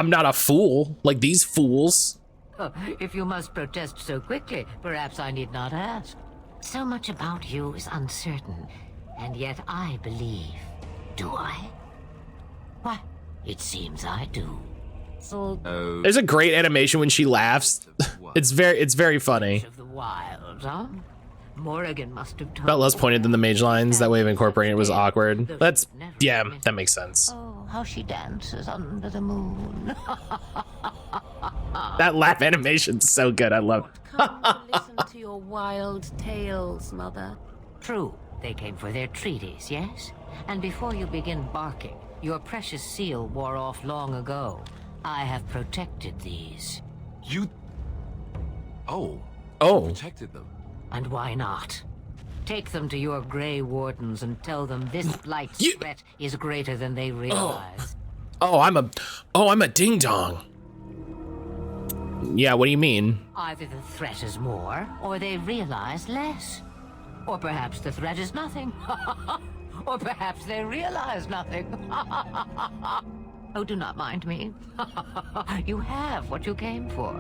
not a fool like these fools. Oh, if you must protest so quickly, perhaps I need not ask. So much about you is uncertain, and yet I believe. Do I? Why, it seems I do. Oh, There's a great animation when she laughs. It's very funny. Of the wild, huh? Morrigan must have told Felt less pointed than the mage lines. That way of incorporating it was awkward. That's, yeah, that makes sense. Oh, how she dances under the moon. That laugh animation's so good. I love it. Come to listen to your wild tales, mother. True, they came for their treaties, yes? And before you begin barking, your precious seal wore off long ago. I have protected these. you... Oh, Oh, protected them. And why not? Take them to your Grey Wardens and tell them this blight's You- threat is greater than they realize. I'm a ding dong. Yeah, what do you mean? Either the threat is more, or they realize less. Or perhaps the threat is nothing. Or perhaps they realize nothing. Oh, do not mind me. You have what you came for.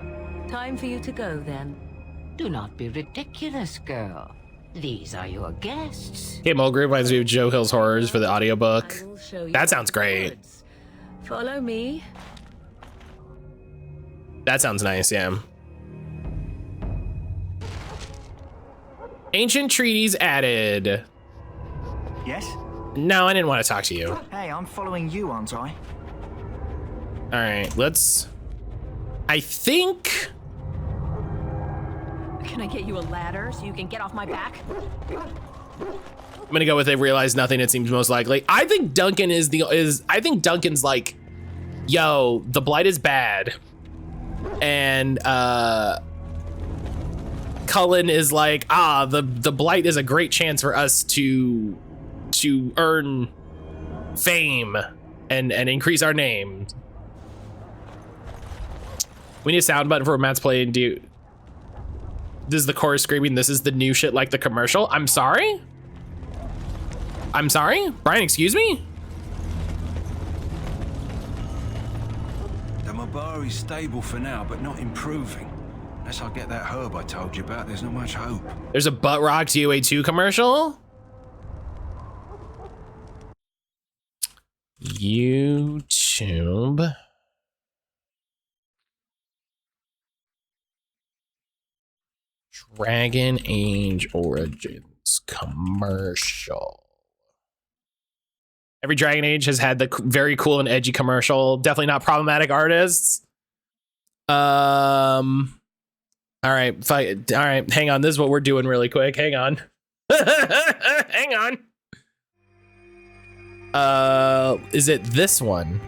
Time for you to go, then. Do not be ridiculous, girl. These are your guests. Hey, Mulgrew reminds me of Joe Hill's Horrors for the audiobook. I will show you That sounds great. afterwards. Follow me. That sounds nice, yeah. Ancient treaties added. Yes? No, I didn't want to talk to you. Hey, I'm following you, aren't I? All right, let's... I think... Can I get you a ladder so you can get off my back? I'm gonna go with they've realized nothing. It seems most likely. I think Duncan I think Duncan's like, yo, the blight is bad, and Cullen is like, the blight is a great chance for us to earn fame and increase our name. We need a sound button for when Matt's playing. This is the chorus screaming, "This is the new shit like the commercial." I'm sorry? I'm sorry? Brian, excuse me? The Mabari's stable for now, but not improving. Unless I get that herb I told you about, there's not much hope. There's a Butt Rocks UA2 commercial? YouTube. Dragon Age Origins commercial. Every Dragon Age has had the very cool and edgy commercial. Definitely not problematic artists. All right, all right, hang on. This is what we're doing really quick. Hang on. Hang on. Is it this one?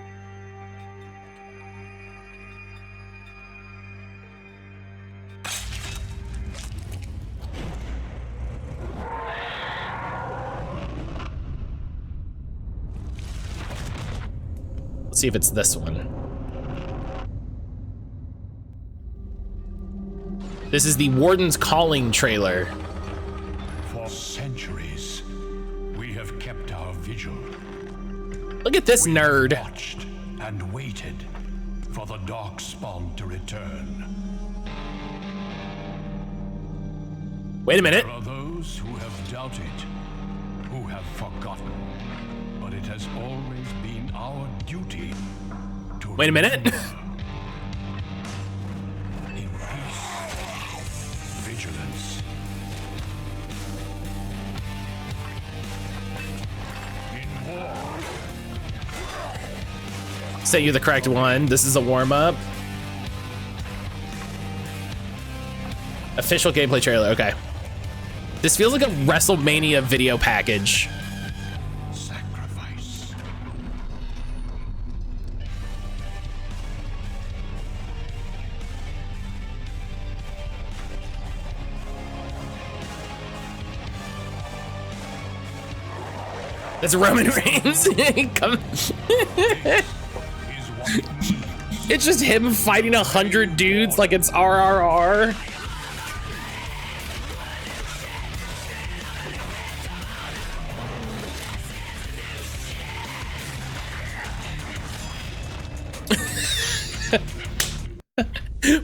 Let's see if it's this one. This is the Warden's Calling trailer. For centuries, we have kept our vigil. Look at this nerd. Watched and waited for the Darkspawn to return. Wait a minute. There are those who have doubted, who have forgotten, but it has always been our duty to Wait a minute. in peace, vigilance, in war. Sent you the correct one. This is a warm-up. Official gameplay trailer. Okay. This feels like a WrestleMania video package. Sacrifice. That's Roman Reigns. Come. It's just him fighting 100 dudes like it's RRR.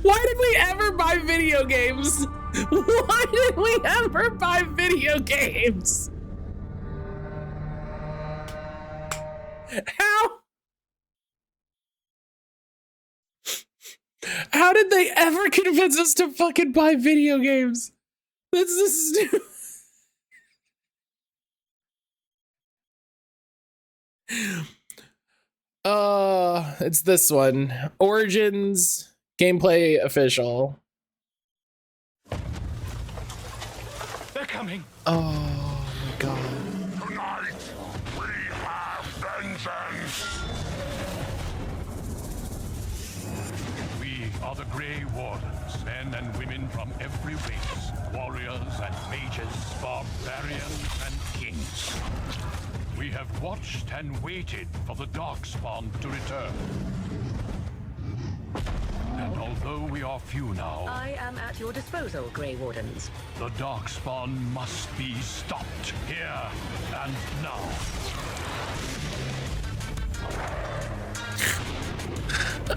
Why did we ever buy video games? Why did we ever buy video games? How did they ever convince us to fucking buy video games? That's the stupid. It's this one. Origins gameplay official. They're coming. Oh my god. Tonight, we have vengeance. We are the Grey Wardens, men and women from every race, warriors and mages, barbarians and kings. We have watched and waited for the Darkspawn to return. And although we are few now, I am at your disposal, Grey Wardens. the Darkspawn must be stopped here and now.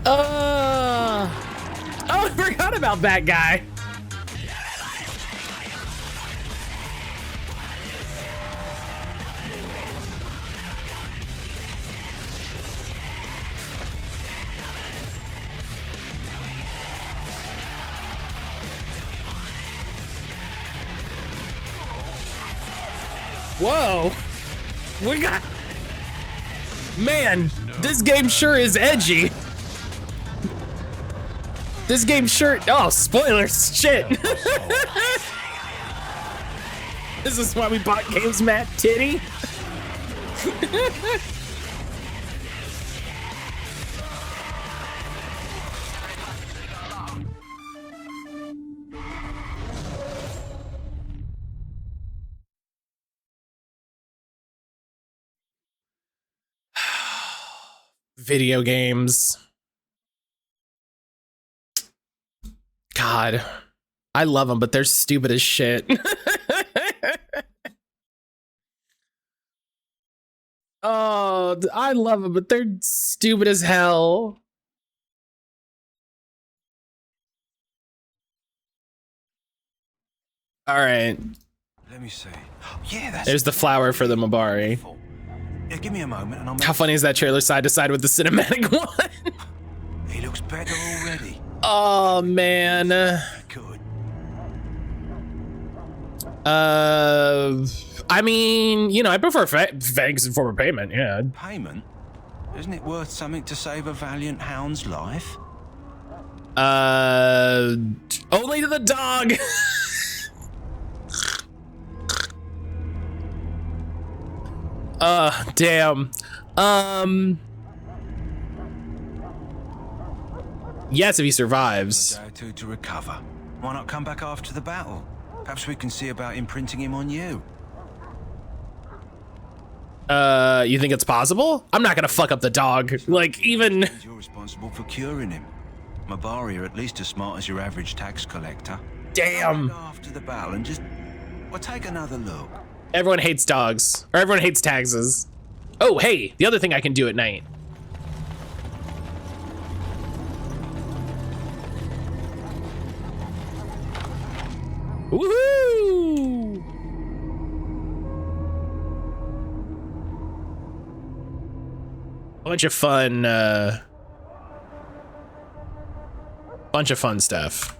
Oh, I forgot about that guy. Whoa. We got... Man, this game sure is edgy. This game sure... Oh, spoilers. Shit. This is why we bought games, Matt Titty. Video games. God, I love them, but they're stupid as shit. Oh, I love them, but they're stupid as hell. All right. Let me see. Yeah, that's... There's the flower for the Mabari. Yeah, give me a moment and I'll... How funny is that trailer side to side with the cinematic one? He looks better already. Oh, man. Good. I mean, you know, I prefer thanks in form of payment, yeah. Payment? Isn't it worth something to save a valiant hound's life? Only to the dog. Damn. Yes, if he survives. A day or two to recover. Why not come back after the battle? Perhaps we can see about imprinting him on you. You think it's possible? I'm not gonna fuck up the dog. Like, even... You're responsible for curing him. Mabari are at least as smart as your average tax collector. Damn. Go after the battle and just... well, take another look. Everyone hates dogs. Or everyone hates taxes. Oh, hey, the other thing I can do at night. Woohoo! Bunch of fun stuff.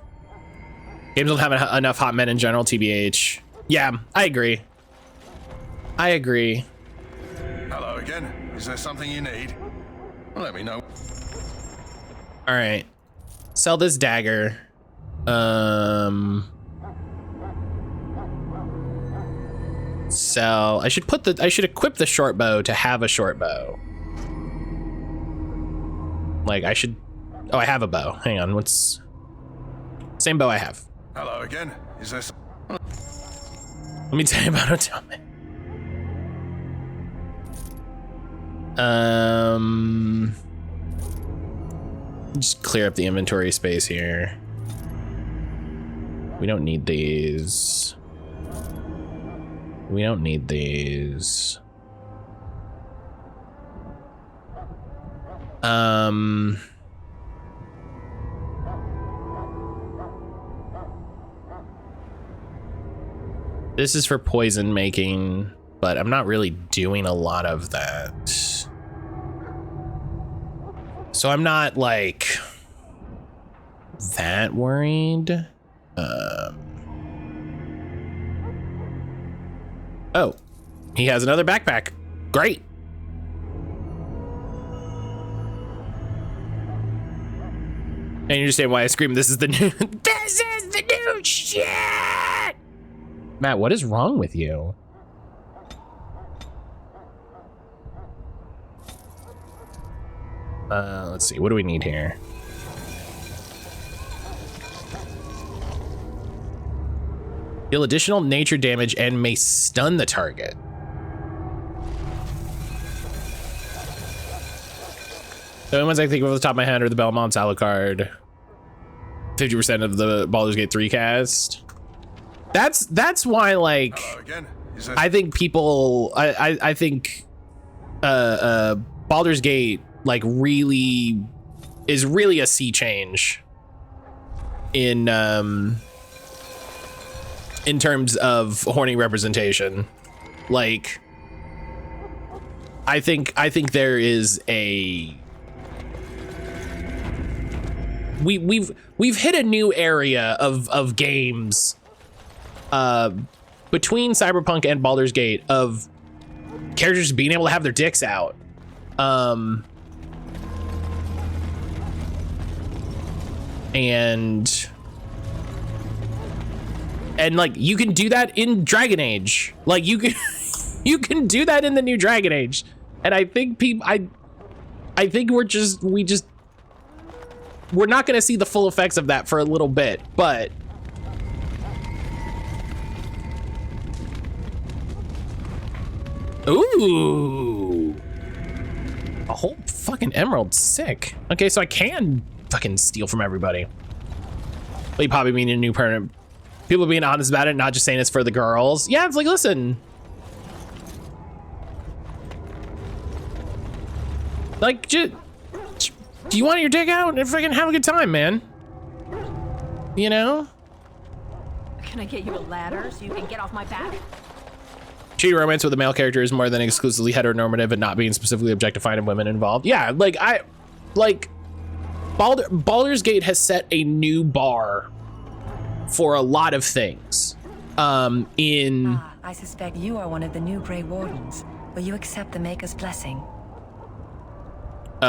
Games don't have enough hot men in general, TBH. Yeah, I agree. I agree. Hello again. Is there something you need? Let me know. All right. Sell this dagger. Sell. I should equip the short bow to have a short bow. Like I should. Oh, I have a bow. Hang on. What's same bow I have? Hello again. Is there? Let me tell you about Otome. Just clear up the inventory space here. We don't need these. We don't need these. This is for poison making, but I'm not really doing a lot of that. So I'm not like that worried. Oh, he has another backpack. Great. And you understand why I scream, this is the new, this is the new shit. Matt, what is wrong with you? Let's see, what do we need here? Deal additional nature damage and may stun the target. The only ones I think of off the top of my head are the Belmont's Alucard. 50% of the Baldur's Gate 3 cast. That's why, like, I think people, I think Baldur's Gate, like, really is really a sea change in terms of horny representation. Like, I think there is a we've hit a new area of games between Cyberpunk and Baldur's Gate of characters being able to have their dicks out. And like you can do that in Dragon Age. Like you can you can do that in the new Dragon Age. And I think people I think we're not going to see the full effects of that for a little bit, but ooh, a whole fucking emerald, sick. Okay, so I can fucking steal from everybody. But you probably mean a new permanent. People being honest about it, not just saying it's for the girls. Yeah, it's like, listen, like, do you want your dick out and freaking have a good time, man? You know? Can I get you a ladder so you can get off my back? Cheating romance with a male character is more than exclusively heteronormative and not being specifically objectifying women involved. Yeah, like Baldur's Gate has set a new bar for a lot of things. I suspect you are one of the new Grey Wardens. Will you accept the Maker's blessing? Yeah,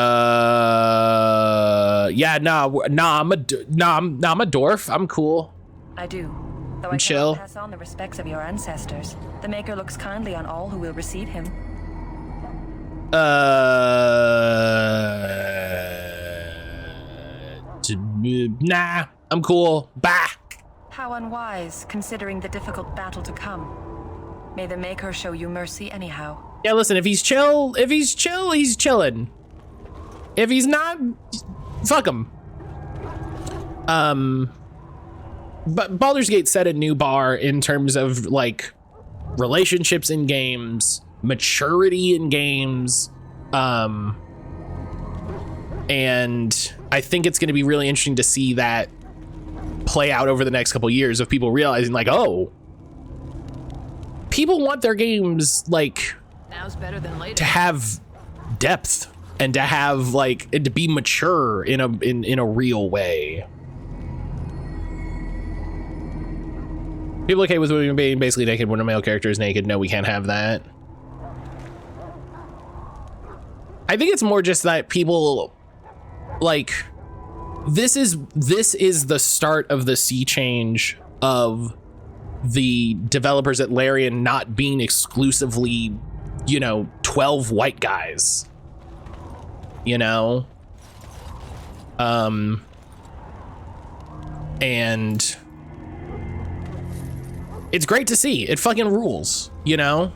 I'm a dwarf. I'm cool. I do. Though I'm chill. Pass on the respects of your ancestors. The Maker looks kindly on all who will receive him. Nah, I'm cool. Bah. How unwise, considering the difficult battle to come. May the Maker show you mercy anyhow. Yeah, listen, if he's chill, he's chilling. If he's not, fuck him. But Baldur's Gate set a new bar in terms of like relationships in games, maturity in games, and I think it's going to be really interesting to see that play out over the next couple years of people realizing like, oh, people want their games like Now's better than later. to have depth and to have like to be mature in a real way. People okay with women being basically naked when a male character is naked? No, we can't have that. I think it's more just that people like this is the start of the sea change of the developers at Larian not being exclusively, 12 white guys, and it's great to see. It fucking rules, You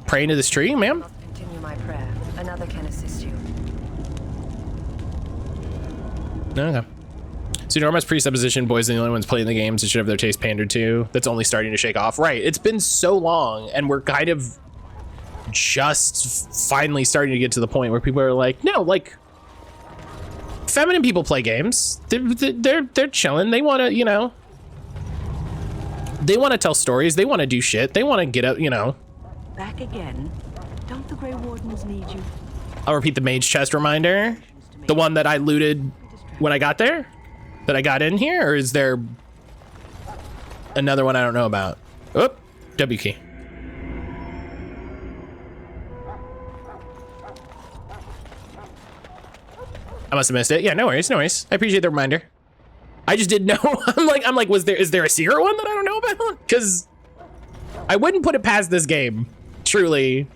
praying to this tree, ma'am? Continue my prayer. Another can assist you. Okay. So Norma's presupposition, boys are the only ones playing the games that should have their taste pandered to. That's only starting to shake off. Right. It's been so long, and we're kind of just finally starting to get to the point where people are like, no, like feminine people play games. They're chilling. They want to, they want to tell stories. They want to do shit. They want to get up, Back again. Don't the Grey Wardens need you? I'll repeat the mage chest reminder. The one that I looted when I got there? That I got in here? Or is there another one I don't know about? Oop, W key. I must have missed it. Yeah, no worries, no worries. I appreciate the reminder. I just didn't know. I'm like, is there a secret one that I don't know about? Because I wouldn't put it past this game. Truly.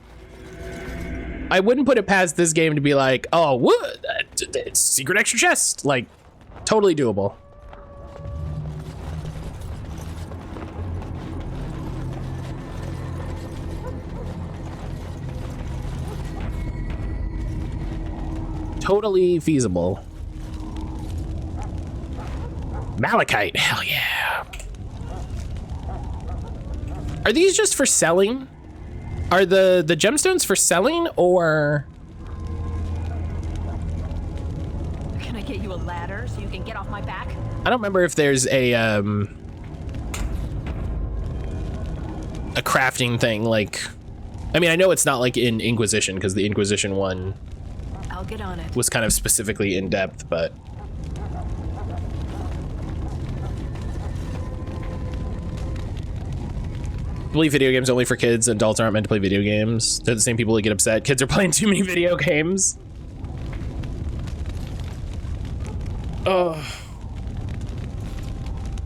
I wouldn't put it past this game to be like, oh, what? It's secret extra chest. Like, totally doable. Totally feasible. Malachite, hell yeah. Are these just for selling? Are the gemstones for selling, or? Can I get you a ladder so you can get off my back? I don't remember if there's a crafting thing, like, I mean, I know it's not like in Inquisition, because the Inquisition one I'll get on it. was kind of specifically in depth, but believe video games only for kids. Adults aren't meant to play video games. They're the same people that get upset. Kids are playing too many video games. Oh.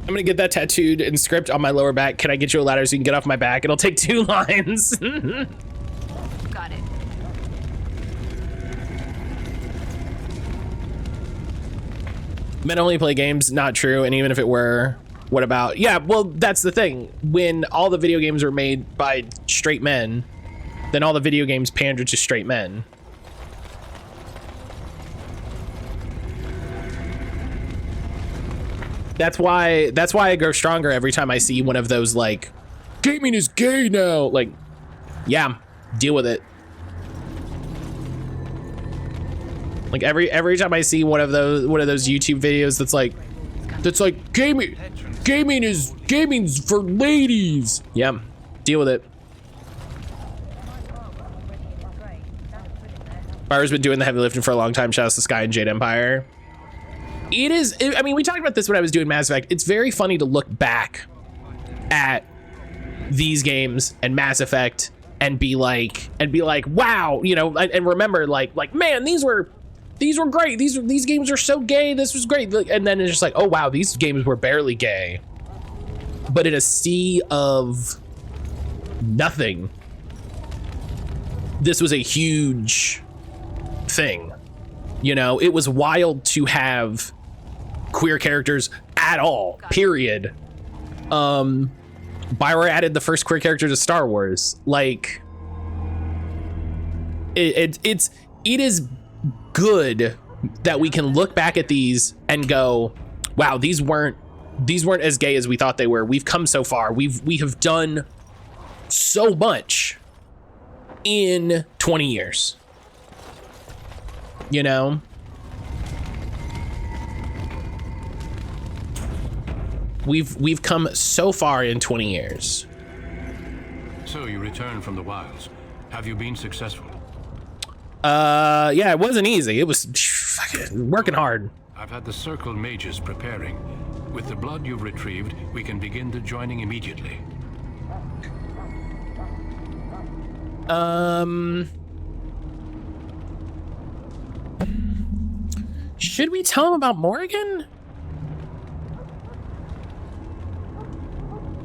I'm gonna get that tattooed in script on my lower back. Can I get you a ladder so you can get off my back? It'll take 2 lines. Got it. Men only play games, not true. And even if it were, what about? Yeah, well, that's the thing. When all the video games were made by straight men, then all the video games pandered to straight men. That's why I grow stronger every time I see one of those, like, gaming is gay now. Like, yeah, deal with it. Like every time I see one of those YouTube videos that's like gaming's for ladies. Yeah, deal with it. Bar's been doing the heavy lifting for a long time. Shout out to Sky and Jade Empire. I mean, we talked about this when I was doing Mass Effect. It's very funny to look back at these games and Mass Effect and be like, wow, you know, and remember like, man, these were great. These games are so gay. This was great. And then it's just like, oh wow, these games were barely gay. But in a sea of nothing, this was a huge thing. You know, it was wild to have queer characters at all, period. Bioware added the first queer character to Star Wars. Like, it is good that we can look back at these and go, wow, these weren't as gay as we thought they were. We've come so far. We have done so much in 20 years. You know? We've come so far in 20 years. So you returned from the wilds. Have you been successful? Yeah, it wasn't easy. It was fucking working hard. I've had the Circle mages preparing. With the blood you've retrieved, we can begin the joining immediately. Should we tell him about Morrigan?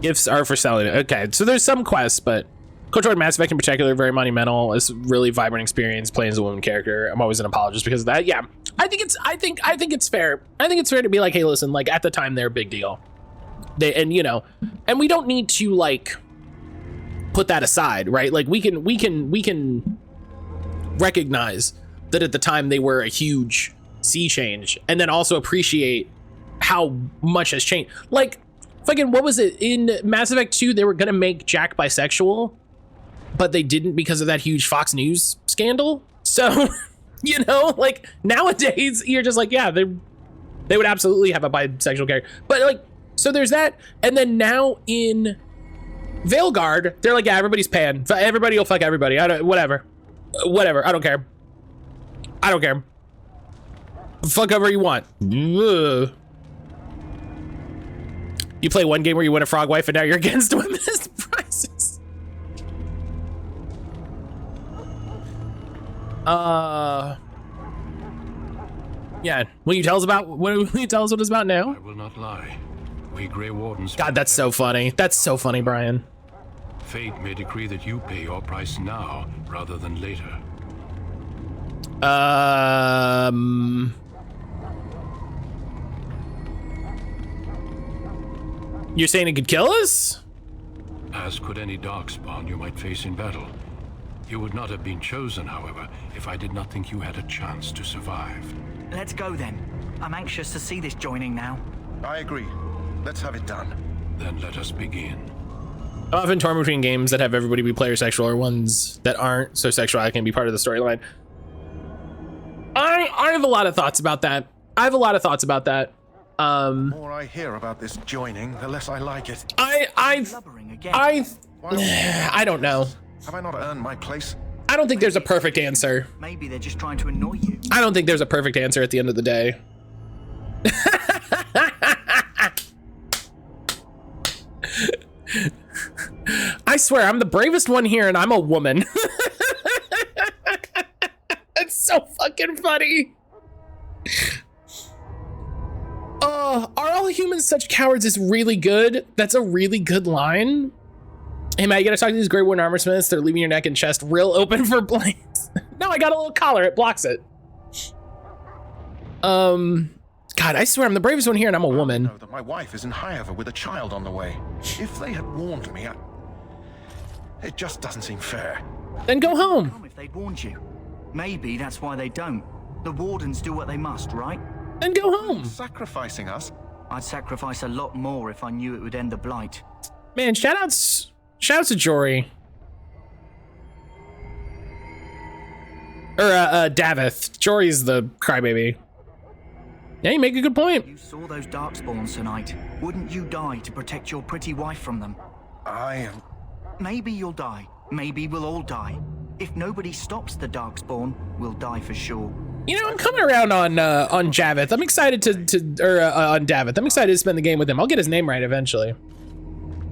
Gifts are for selling. Okay, so there's some quests, but Kotor Mass Effect in particular, very monumental. It's a really vibrant experience playing as a woman character. I'm always an apologist because of that. Yeah, I think it's fair. I think it's fair to be like, hey, listen, like at the time they're a big deal. And we don't need to like put that aside, right? Like we can recognize that at the time they were a huge sea change, and then also appreciate how much has changed. Like, fucking, what was it in Mass Effect 2? They were gonna make Jack bisexual, but they didn't because of that huge Fox News scandal. So, you know, like nowadays you're just like, yeah, they would absolutely have a bisexual character. But like, so there's that, and then now in Veilguard, they're like, yeah, everybody's pan. Everybody will fuck everybody. Whatever. I don't care. Fuck whoever you want. Ugh. You play one game where you win a frog wife and now you're against women's prices. Yeah. Will you tell us what it's about now? I will not lie. We Grey Wardens. God, that's so funny. That's so funny, Brian. Fate may decree that you pay your price now rather than later. You're saying it could kill us? As could any darkspawn you might face in battle. You would not have been chosen, however, if I did not think you had a chance to survive. Let's go then. I'm anxious to see this joining now. I agree. Let's have it done. Then let us begin. I'm often torn between games that have everybody be player sexual or ones that aren't so sexual I can be part of the storyline. I have a lot of thoughts about that. The more I hear about this joining, the less I like it. I don't know. Have I not earned my place? I don't think there's a perfect answer. Maybe they're just trying to annoy you. I don't think there's a perfect answer at the end of the day. I swear, I'm the bravest one here and I'm a woman. That's so fucking funny. Are all humans such cowards is really good. That's a really good line. Hey, Matt, you gotta talk to these Grey Warden armor smiths. They're leaving your neck and chest real open for blades. No, I got a little collar. It blocks it. God, I swear I'm the bravest one here and I'm a woman. I know that my wife is in Highover with a child on the way. If they had warned me, it just doesn't seem fair. Then go home. If they'd warned you. Maybe that's why they don't. The Wardens do what they must, right? Then go home. Sacrificing us? I'd sacrifice a lot more if I knew it would end the Blight. Man, shoutouts to Jory. Or Davith. Jory's the crybaby. Yeah, you make a good point. You saw those Darkspawns tonight. Wouldn't you die to protect your pretty wife from them? Maybe you'll die. Maybe we'll all die. If nobody stops the Darkspawn, we'll die for sure. You know, I'm coming around on Javith. I'm excited on Davith. I'm excited to spend the game with him. I'll get his name right eventually.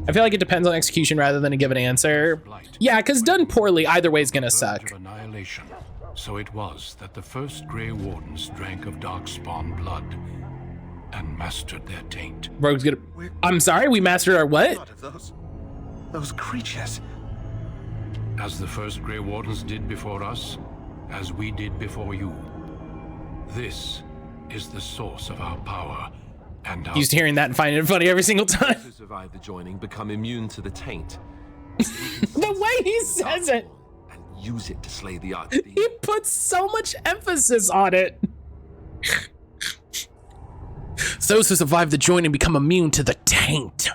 I feel like it depends on execution rather than a given answer. Yeah, because done poorly, either way is gonna suck. Annihilation. So it was that the first Grey Wardens drank of Darkspawn blood and mastered their taint. Rogue's gonna. I'm sorry, we mastered our what? Those creatures. As the first Grey Wardens did before us, as we did before you. This is the source of our power and our... Used to hearing that and finding it funny every single time. Those who survive the joining become immune to the taint. The way he says it. And use it to slay the Archdemon. He puts so much emphasis on it. Those who survive the joining become immune to the taint.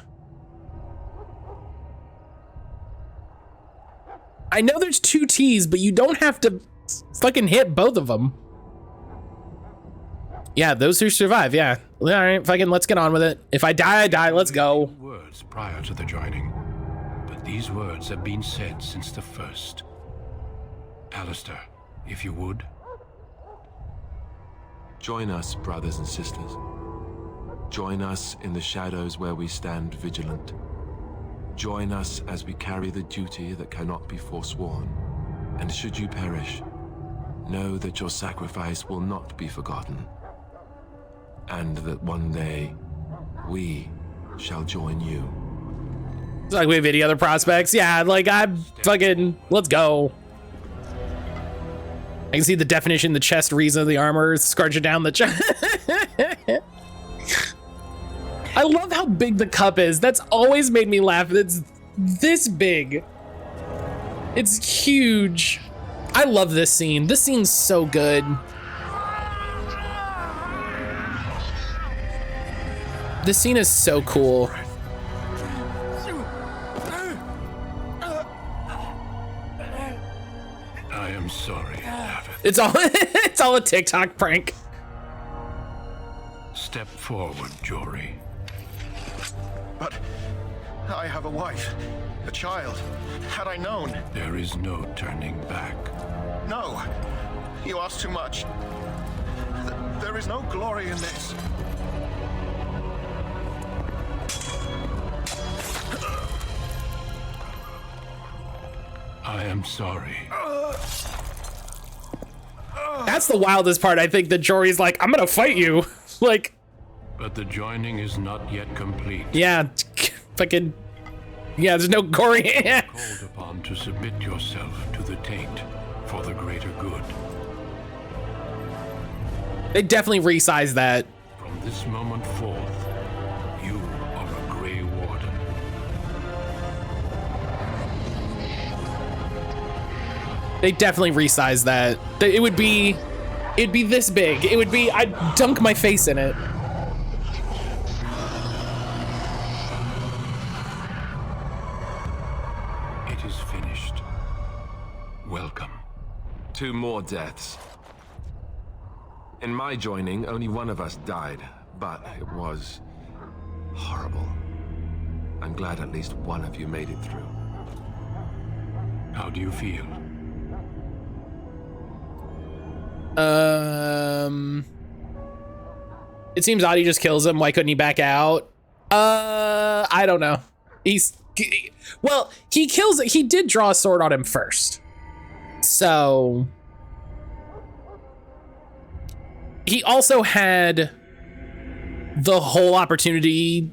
I know there's two T's, but you don't have to fucking hit both of them. Yeah, those who survive, yeah. All right, fucking let's get on with it. If I die, I die, let's go. Words prior to the joining, but these words have been said since the first. Alistair, if you would. Join us, brothers and sisters. Join us in the shadows where we stand vigilant. Join us as we carry the duty that cannot be forsworn. And should you perish, know that your sacrifice will not be forgotten. And that one day, we shall join you. It's like we have any other prospects. Yeah, like I'm fucking, let's go. I can see the definition, the chest reason of the armor, scorching down the chest. I love how big the cup is. That's always made me laugh. It's this big. It's huge. I love this scene. This scene's so good. This scene is so cool. I am sorry, Davith. It's all a TikTok prank. Step forward, Jory. But I have a wife, a child. Had I known. There is no turning back. No, you ask too much. There is no glory in this. I am sorry. That's the wildest part. I think that Jory's like, I'm gonna fight you. Like, but the joining is not yet complete. Yeah, fucking, yeah, there's no gory. Called upon to submit yourself to the taint for the greater good. They definitely resized that. From this moment forth, you are a Grey Warden. They definitely resized that. It'd be this big. It would be, I'd dunk my face in it. It is finished. Welcome. 2 more deaths. In my joining, only one of us died, but it was horrible. I'm glad at least one of you made it through. How do you feel? It seems Adi just kills him. Why couldn't he back out? I don't know. He's Well, he kills it. He did draw a sword on him first. So he also had the whole opportunity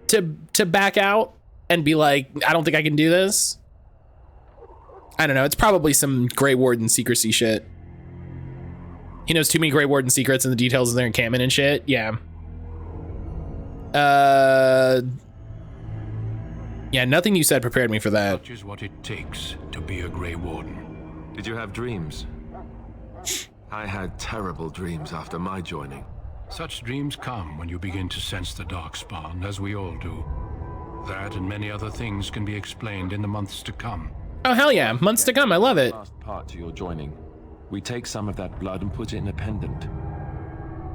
to back out and be like, I don't think I can do this. I don't know. It's probably some Grey Warden secrecy shit. He knows too many Grey Warden secrets and the details of their encampment and shit. Yeah. Yeah, nothing you said prepared me for that. Such is what it takes to be a Grey Warden. Did you have dreams? I had terrible dreams after my joining. Such dreams come when you begin to sense the Darkspawn, as we all do. That and many other things can be explained in the months to come. Oh, hell yeah. Months to come. I love it. Last part to your joining. We take some of that blood and put it in a pendant.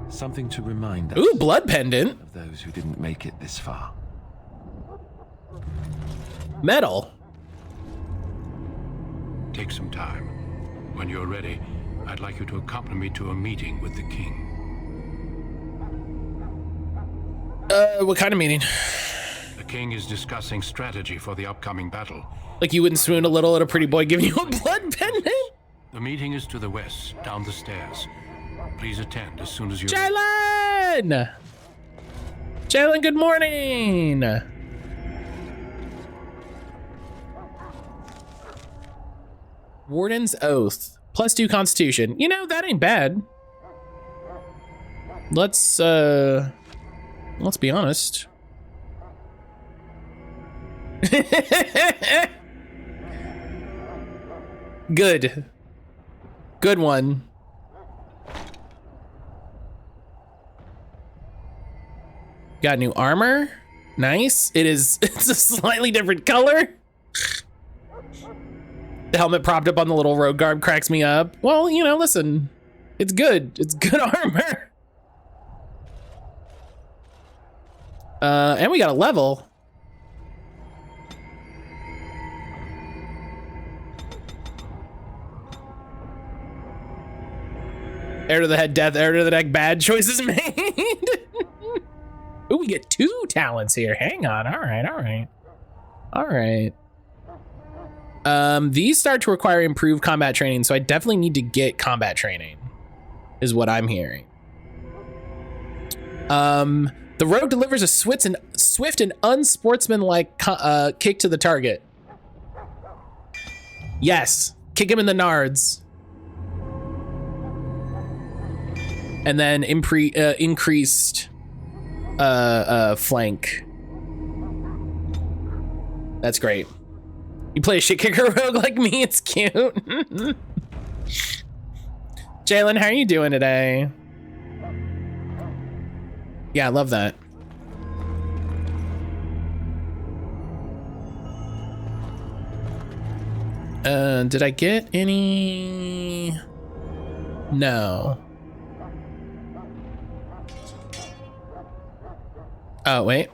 Something to remind us. Ooh, blood pendant. Of those who didn't make it this far. Metal. Take some time. When you're ready, I'd like you to accompany me to a meeting with the king. What kind of meeting? The king is discussing strategy for the upcoming battle. Like you wouldn't swoon a little at a pretty boy giving you a blood pendant? The meeting is to the west, down the stairs. Please attend as soon as you're... Jalen! Jalen, good morning! Warden's Oath. +2 Constitution. You know, that ain't bad. Let's be honest. Good. Good one. Got new armor. Nice. It's a slightly different color. The helmet propped up on the little road guard cracks me up. Well, you know, listen. It's good. It's good armor. And we got a level. Heir to the head, death, heir to the neck, bad choices made. Ooh, we get 2 talents here. Hang on. All right. These start to require improved combat training, so I definitely need to get combat training, is what I'm hearing. The rogue delivers a swift and unsportsmanlike kick to the target. Yes, kick him in the nards. And then increased flank. That's great. You play a shit kicker rogue like me, it's cute. Jalen, how are you doing today? Yeah, I love that. Did I get any? No. Oh, wait.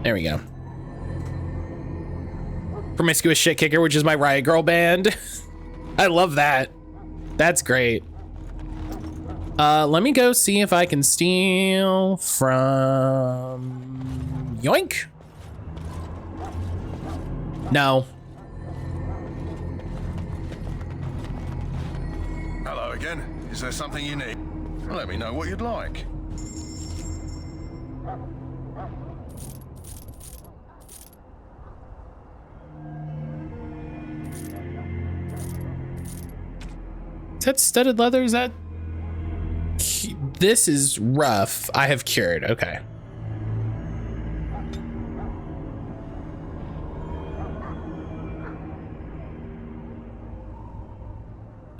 There we go. Promiscuous shit kicker, which is my Riot Girl band. I love that. That's great. Let me go see if I can steal from Yoink. No. Hello again. Is there something you need? Let me know what you'd like. Is that studded leather? Is that... This is rough. I have cured. Okay.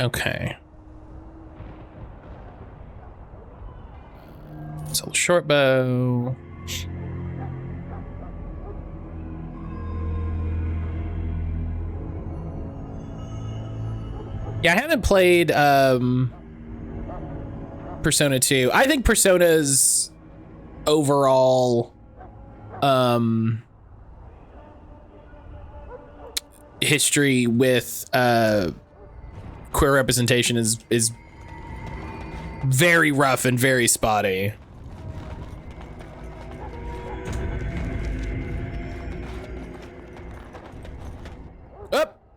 Okay. So short bow. Yeah, I haven't played Persona 2. I think Persona's overall history with queer representation is very rough and very spotty.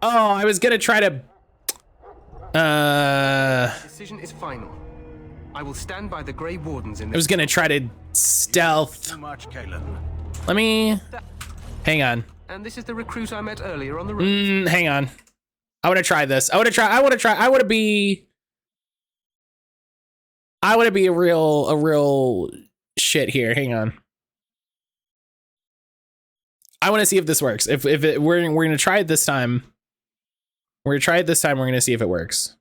Oh, I was gonna try to. Decision is final. I will stand by the Grey Wardens in this. I was gonna try to stealth. Too much, Kalen. Let me. Hang on. And this is the recruit I met earlier on the road. Hang on. I want to try this. I want to be a real shit here. Hang on. I want to see if this works. We're gonna try it this time. We're gonna try it this time. We're gonna see if it works.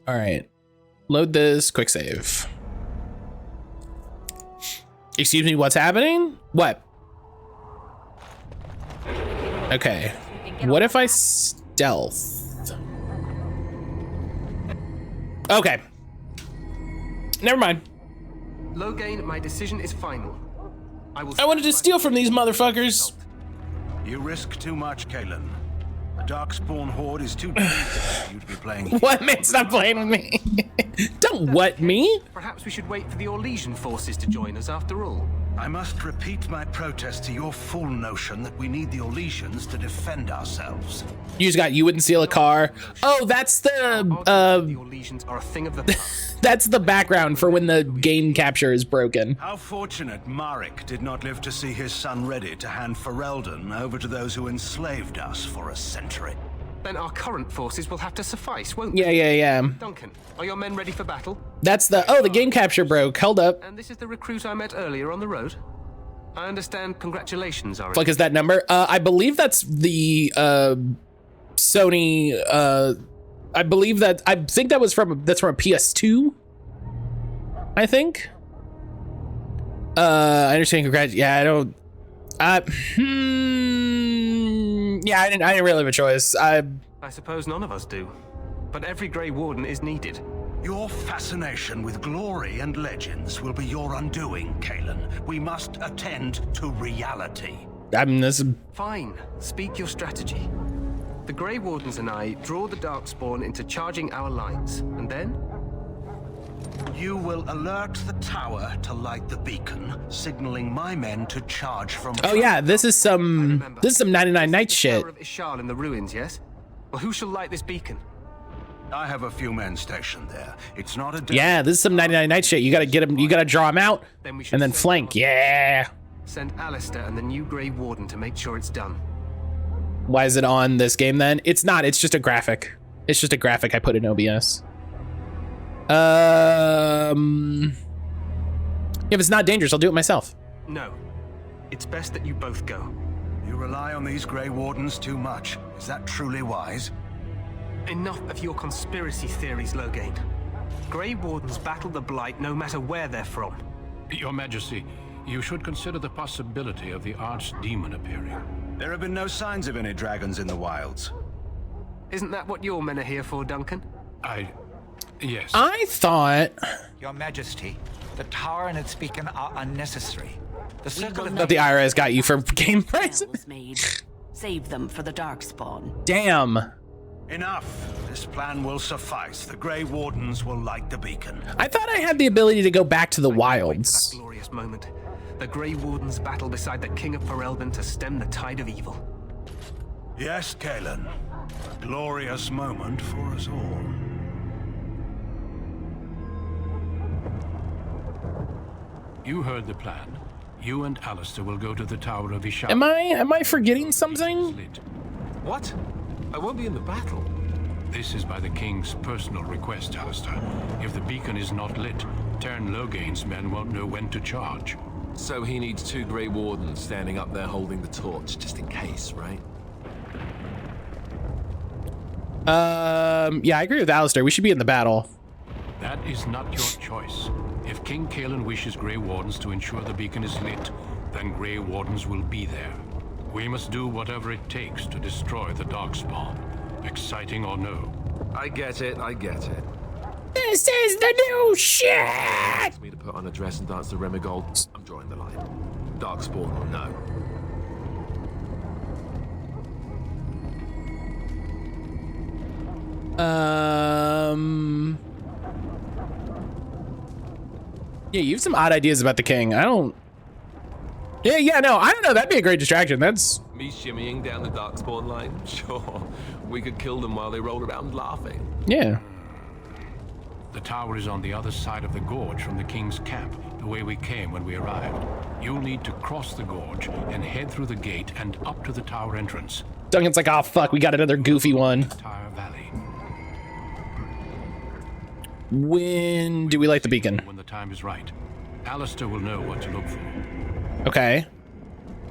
All right, load this, quick save. Excuse me, what's happening? What? Okay, what if I stealth? Okay, never mind. Logain, my decision is final. I wanted to steal from these motherfuckers. You risk too much, Kalen. The Darkspawn Horde is too dangerous for you to be playing. What, man? Stop playing with me. Don't what, me? Perhaps we should wait for the Orlesian forces to join us after all. I must repeat my protest to your fool notion that we need the Orlesians to defend ourselves. You wouldn't steal a car. Oh, that's the Orlesians are a thing of the past. That's the background for when the game capture is broken. How fortunate Marek did not live to see his son ready to hand Ferelden over to those who enslaved us for a century. Then our current forces will have to suffice, won't they? Yeah. Duncan, are your men ready for battle? That's the game capture broke. Hold up. And this is the recruit I met earlier on the road. I understand. Congratulations, Ari. Fuck is that number? I believe that's the Sony. I think that's from a PS2. I think. I understand. Congrats. Yeah, I don't. Yeah, I didn't really have a choice. I suppose none of us do, but every Grey Warden is needed. Your fascination with glory and legends will be your undoing, Kalen. We must attend to reality. Fine. Speak your strategy. The Grey Wardens and I draw the Darkspawn into charging our lines, and then? You will alert the tower to light the beacon, signaling my men to charge from. Oh yeah, this is some 99 Nights shit. Tower of Ishal in the ruins, yes? Well, who shall light this beacon? I have a few men stationed there. It's not a. Yeah, this is some 99 Nights shit. You gotta get them. You gotta draw them out, and then flank. Yeah. Send Alistair and the new Grey Warden to make sure it's done. Why is it on this game then? It's not. It's just a graphic. It's just a graphic I put in OBS. If it's not dangerous, I'll do it myself. No. It's best that you both go. You rely on these Grey Wardens too much. Is that truly wise? Enough of your conspiracy theories, Logain. Grey Wardens battle the Blight no matter where they're from. Your Majesty, you should consider the possibility of the Archdemon appearing. There have been no signs of any dragons in the wilds. Isn't that what your men are here for, Duncan? Yes. I thought... Your Majesty, the tower and its beacon are unnecessary. The circle of... the IRS got you for game price. Save them for the Darkspawn. Damn. Enough. This plan will suffice. The Grey Wardens will light the beacon. I thought I had the ability to go back to the wilds. That glorious moment. The Grey Wardens battle beside the King of Ferelden to stem the tide of evil. Yes, Kalen. A glorious moment for us all. You heard the plan. You and Alistair will go to the Tower of Ishal. Am I forgetting something? What? I won't be in the battle. This is by the King's personal request, Alistair. If the beacon is not lit, Tern Logain's men won't know when to charge. So he needs 2 Grey Wardens standing up there holding the torch, just in case, right? Yeah, I agree with Alistair. We should be in the battle. That is not your choice. If King Kalen wishes Grey Wardens to ensure the beacon is lit, then Grey Wardens will be there. We must do whatever it takes to destroy the Darkspawn, exciting or no. I get it. This is the new shit! For me to put on a dress and dance to Remigold, I'm drawing the line. Darkspawn or no. Yeah, you have some odd ideas about the king. I don't... Yeah, no, I don't know. That'd be a great distraction. That's... Me shimmying down the darkspawn line? Sure. We could kill them while they roll around laughing. Yeah. The tower is on the other side of the gorge from the king's camp, the way we came when we arrived. You'll need to cross the gorge and head through the gate and up to the tower entrance. Duncan's like, oh, fuck, we got another goofy one. Entire valley. When do we light the beacon? When the time is right. Alistair will know what to look for. Okay.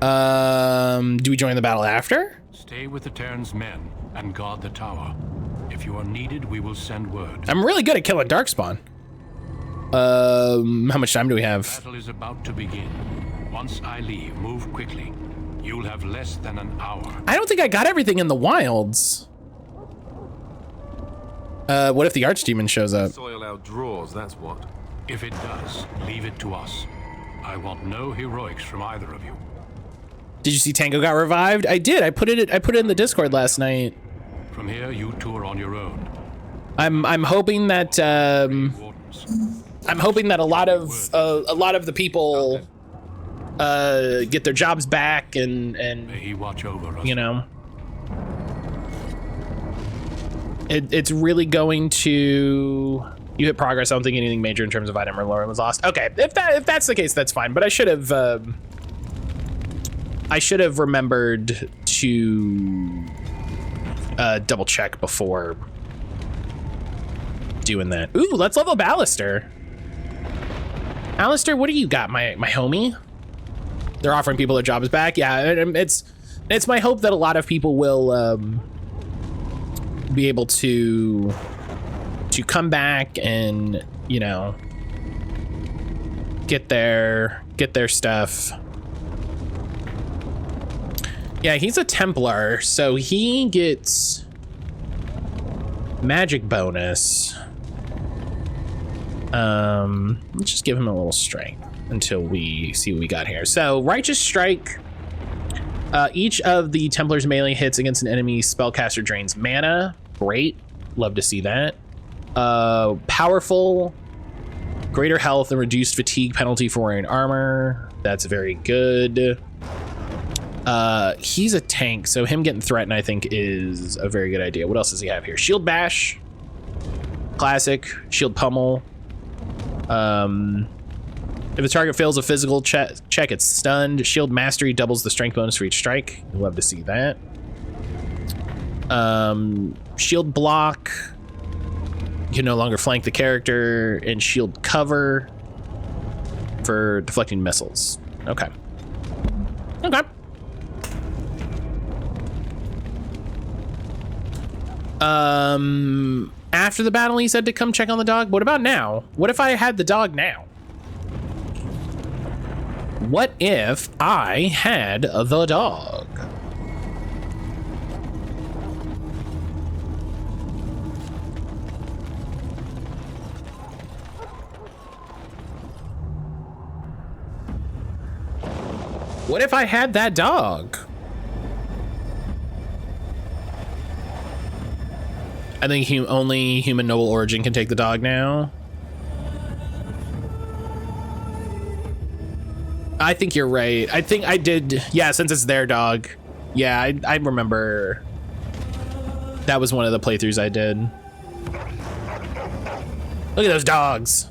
Do we join the battle after? Stay with the Terran's men and guard the tower. If you are needed, we will send word. I'm really good at killing Darkspawn. How much time do we have? The battle is about to begin. Once I leave, move quickly. You'll have less than an hour. I don't think I got everything in the wilds. What if the Archdemon shows up? Soil our drawers, that's what. If it does, leave it to us. I want no heroics from either of you. Did you see Tango got revived? I did. I put it in the Discord last night. From here, you two are on your own. I'm hoping that a lot of the people get their jobs back and May he watch over us. You know, it's really going to. You hit progress. I don't think anything major in terms of item or lore was lost. Okay, if that's the case, that's fine. But I should have remembered to double check before doing that. Ooh, let's level up Alistair. Alistair, what do you got, my homie? They're offering people their jobs back. Yeah, it's my hope that a lot of people will be able to come back and, you know, get their stuff. Yeah, he's a Templar, so he gets magic bonus. Let's just give him a little strength until we see what we got here. So Righteous Strike. Each of the Templar's melee hits against an enemy spellcaster drains mana. Great, love to see that. Powerful, greater health and reduced fatigue penalty for wearing armor. That's very good. He's a tank, so him getting threatened I think is a very good idea. What else does he have here? Shield Bash, classic. Shield Pummel. If a target fails a physical check, it's stunned. Shield Mastery doubles the strength bonus for each strike. Love to see that. Shield Block. You can no longer flank the character, and Shield Cover for deflecting missiles. Okay. Okay. After the battle, he said to come check on the dog. What about now? What if I had the dog now? What if I had the dog? What if I had that dog? I think only human noble origin can take the dog now. I think you're right. I think I did. Yeah, since it's their dog. Yeah, I remember. That was one of the playthroughs I did. Look at those dogs.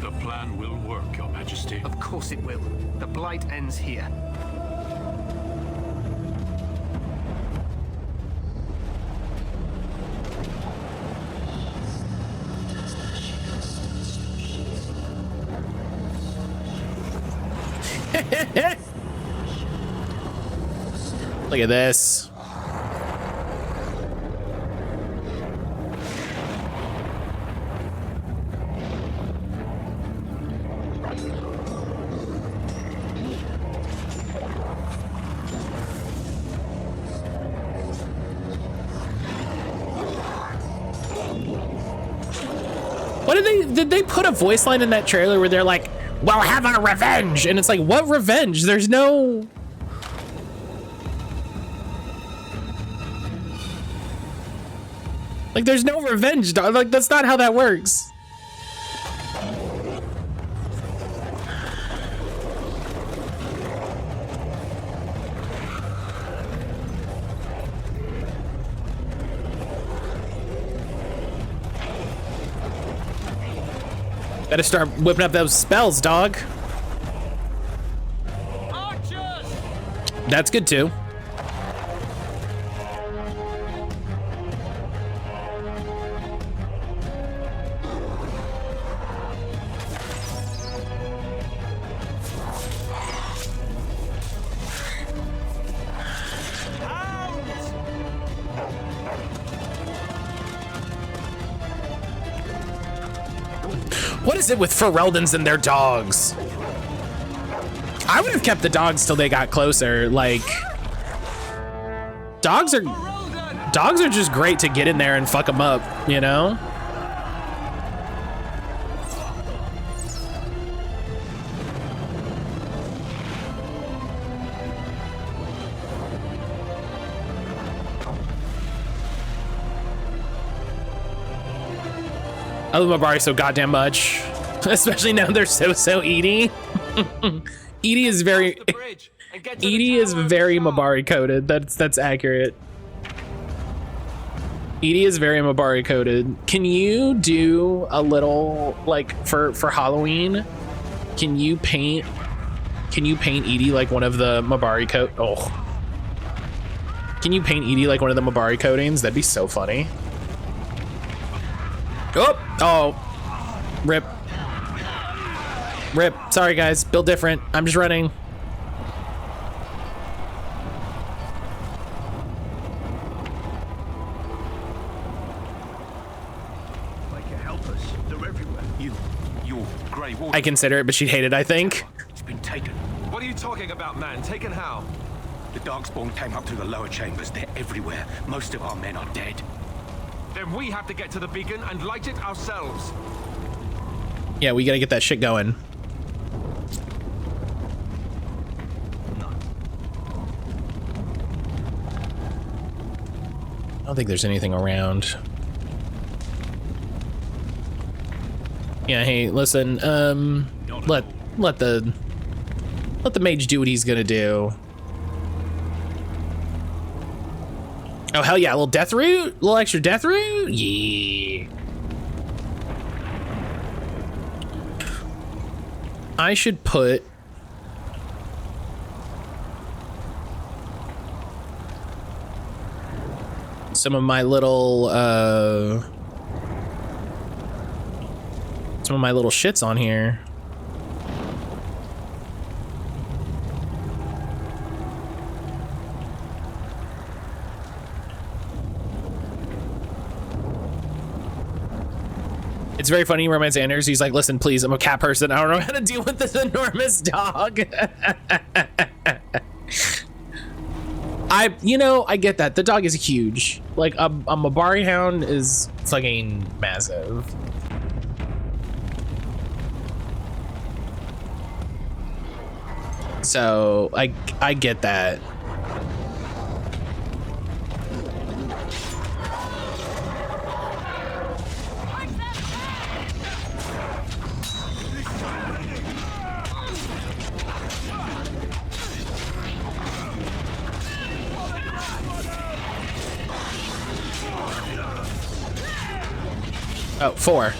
The plan will work, Your Majesty. Of course it will. The blight ends here. Look at this. What did they put a voice line in that trailer where they're like, "We'll have our revenge," and it's like, what revenge? There's no. Like, there's no revenge, dog. Like, that's not how that works. Better start whipping up those spells, dog. Archers! That's good too. What is it with Fereldans and their dogs? I would have kept the dogs till they got closer. Like, dogs are just great to get in there and fuck them up, you know? I love Mabari so goddamn much, especially now they're so Edie. Edie is very Mabari coded. That's accurate. Edie is very Mabari coded. Can you do a little, like, for Halloween? Can you paint Edie like one of the Mabari coat? Oh, can you paint Edie like one of the Mabari coatings? That'd be so funny. Oh, rip. Sorry guys, built different. I'm just running. I consider it, but she'd hate it, I think. It's been taken. What are you talking about, man? Taken how? The Darkspawn came up through the lower chambers. They're everywhere. Most of our men are dead. Then we have to get to the beacon and light it ourselves. Yeah, we gotta get that shit going. I don't think there's anything around. Yeah, hey, listen, let the mage do what he's gonna do. Oh, hell yeah, a little death root? A little extra death root? Yeah. I should put some of my little shits on here. It's very funny, Roman Sanders. He's like, listen, please, I'm a cat person. I don't know how to deal with this enormous dog. I get that. The dog is huge. Like, a Mabari hound is fucking massive. So, I get that. Oh, 4.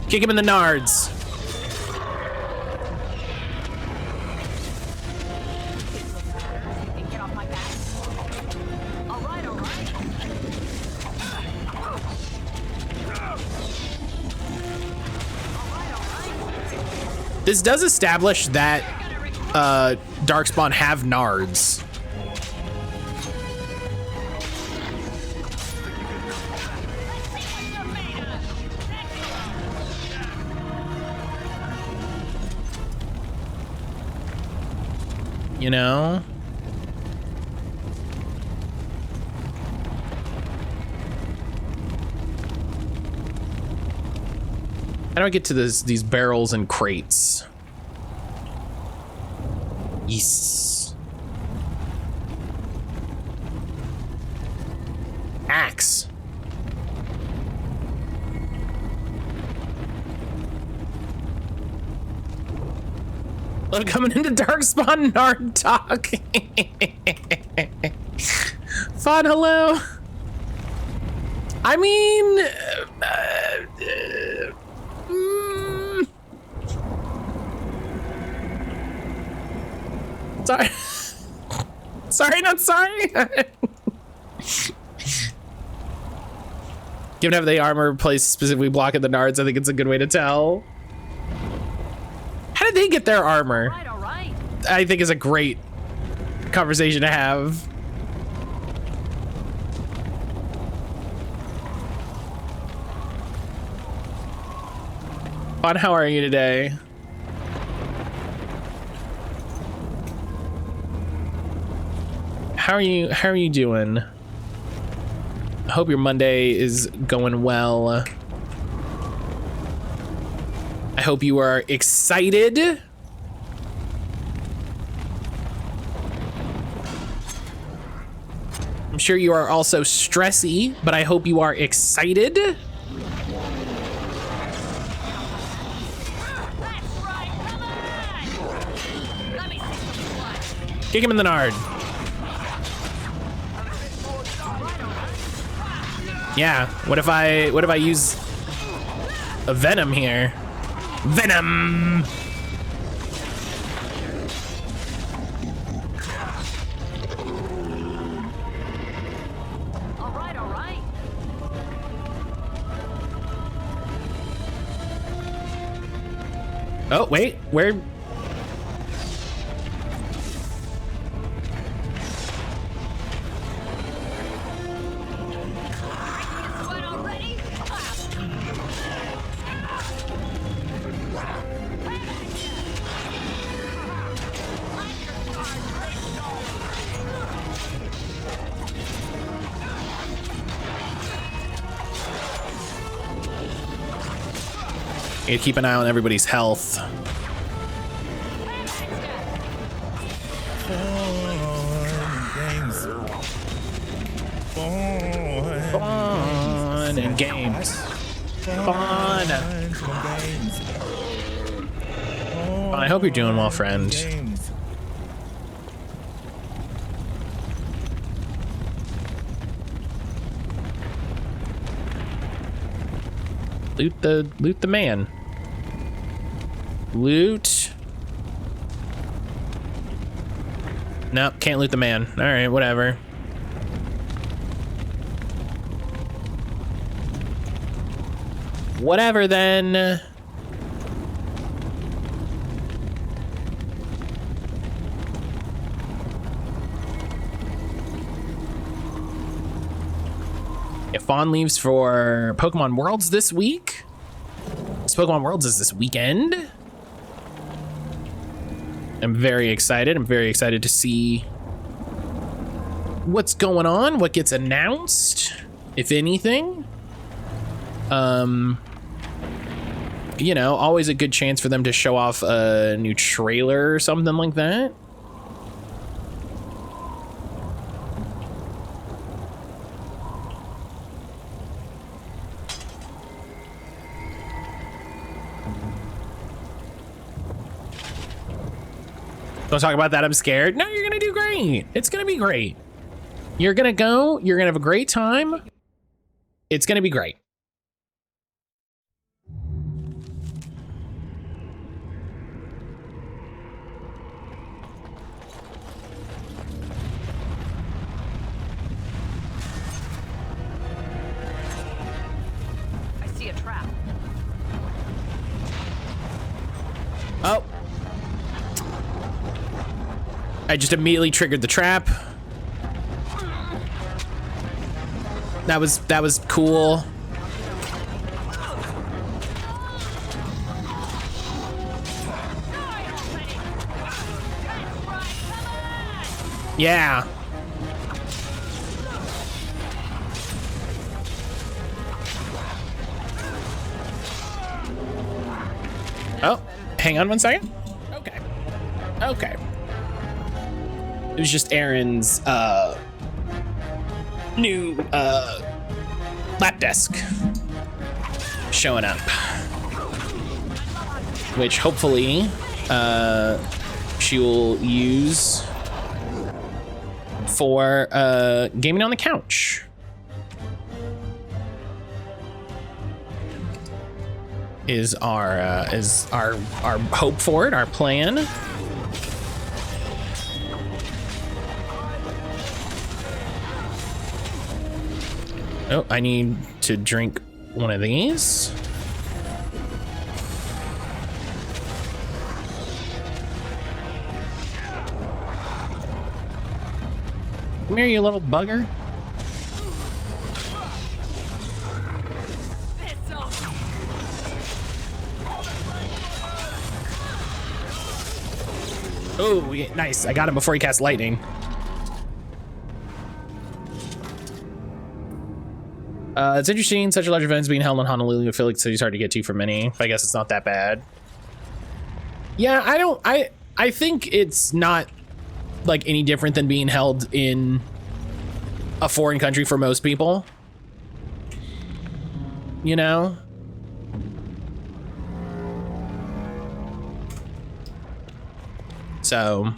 Kick him in the nards. This does establish that Darkspawn have nards. You know? How do I get to these barrels and crates? Yes. axe. Look, coming into Darkspawn, Nard talk. Fun, hello. I mean, sorry. Sorry, not sorry. Given have the armor placed specifically blocking the Nards, I think it's a good way to tell. How did they get their armor? All right. I think is a great conversation to have. Fawn, how are you today? How are you doing? I hope your Monday is going well. I hope you are excited. I'm sure you are also stressy, but I hope you are excited. Kick him in the nard. Yeah, what if I use a venom here? Venom! All right. Oh, wait, where? You keep an eye on everybody's health. Fun and games. Fun. I hope you're doing well, friend. Loot the man. Loot. Nope, can't loot the man. All right, whatever. Whatever then. If Fawn leaves for Pokemon Worlds this week, Pokemon Worlds is this weekend. I'm very excited. I'm very excited to see what's going on, what gets announced, if anything. You know, always a good chance for them to show off a new trailer or something like that. Don't talk about that, I'm scared. No, you're gonna do great. It's gonna be great. You're gonna go, you're gonna have a great time. It's gonna be great. I see a trap. Oh. I just immediately triggered the trap. That was cool. Yeah. Oh, hang on one second. Okay. Okay. It was just Aaron's new lap desk showing up, which hopefully she will use for gaming on the couch. Is our hope for it, our plan. Oh, I need to drink one of these. Come here, you little bugger. Oh, yeah, nice. I got him before he cast lightning. It's interesting, such a large event is being held in Honolulu. I feel like the city's hard to get to for many, but I guess it's not that bad. Yeah, I think it's not like any different than being held in a foreign country for most people. You know? So,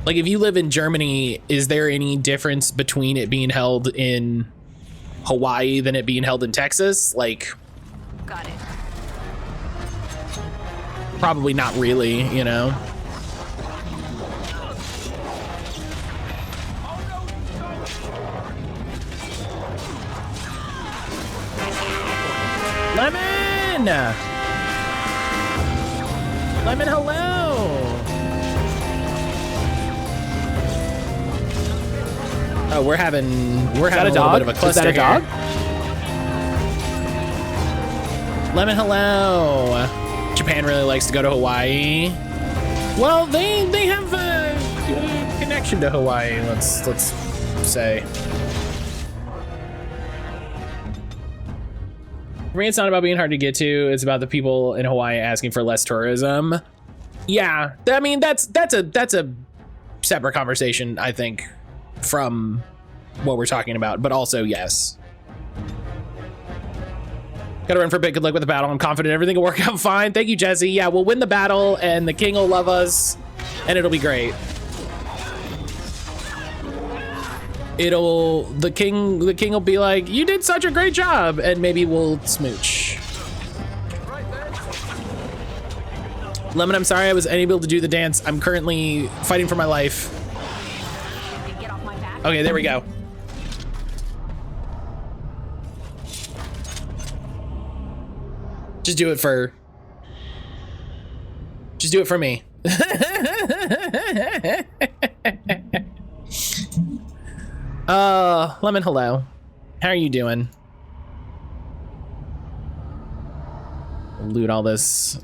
like, if you live in Germany, is there any difference between it being held in Hawaii than it being held in Texas? Like, got it. Probably not really, you know? Lemon! Lemon, hello! Oh, we're having a little bit of a cluster here. Lemon, hello! Japan really likes to go to Hawaii. Well, they have a connection to Hawaii, let's say. For me, it's not about being hard to get to. It's about the people in Hawaii asking for less tourism. Yeah, I mean that's a separate conversation, I think, from what we're talking about. But also, yes. Gotta run for a bit. Good luck with the battle. I'm confident everything will work out fine. Thank you, Jesse. Yeah, we'll win the battle, and the king will love us, and it'll be great. The king will be like, you did such a great job, and maybe we'll smooch. Lemon, I'm sorry I was unable to do the dance. I'm currently fighting for my life. Okay, there we go. Just do it for me. Lemon, hello. How are you doing? Loot all this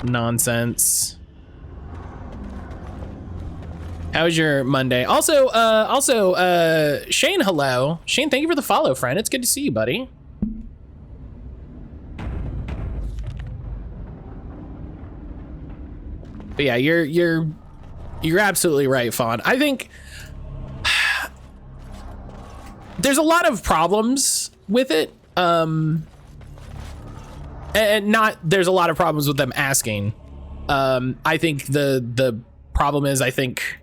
nonsense. How was your Monday? Also, Shane, hello. Shane, thank you for the follow, friend. It's good to see you, buddy. But yeah, you're absolutely right, Fawn. I think there's a lot of problems with it. And there's a lot of problems with them asking. I think the problem is, I think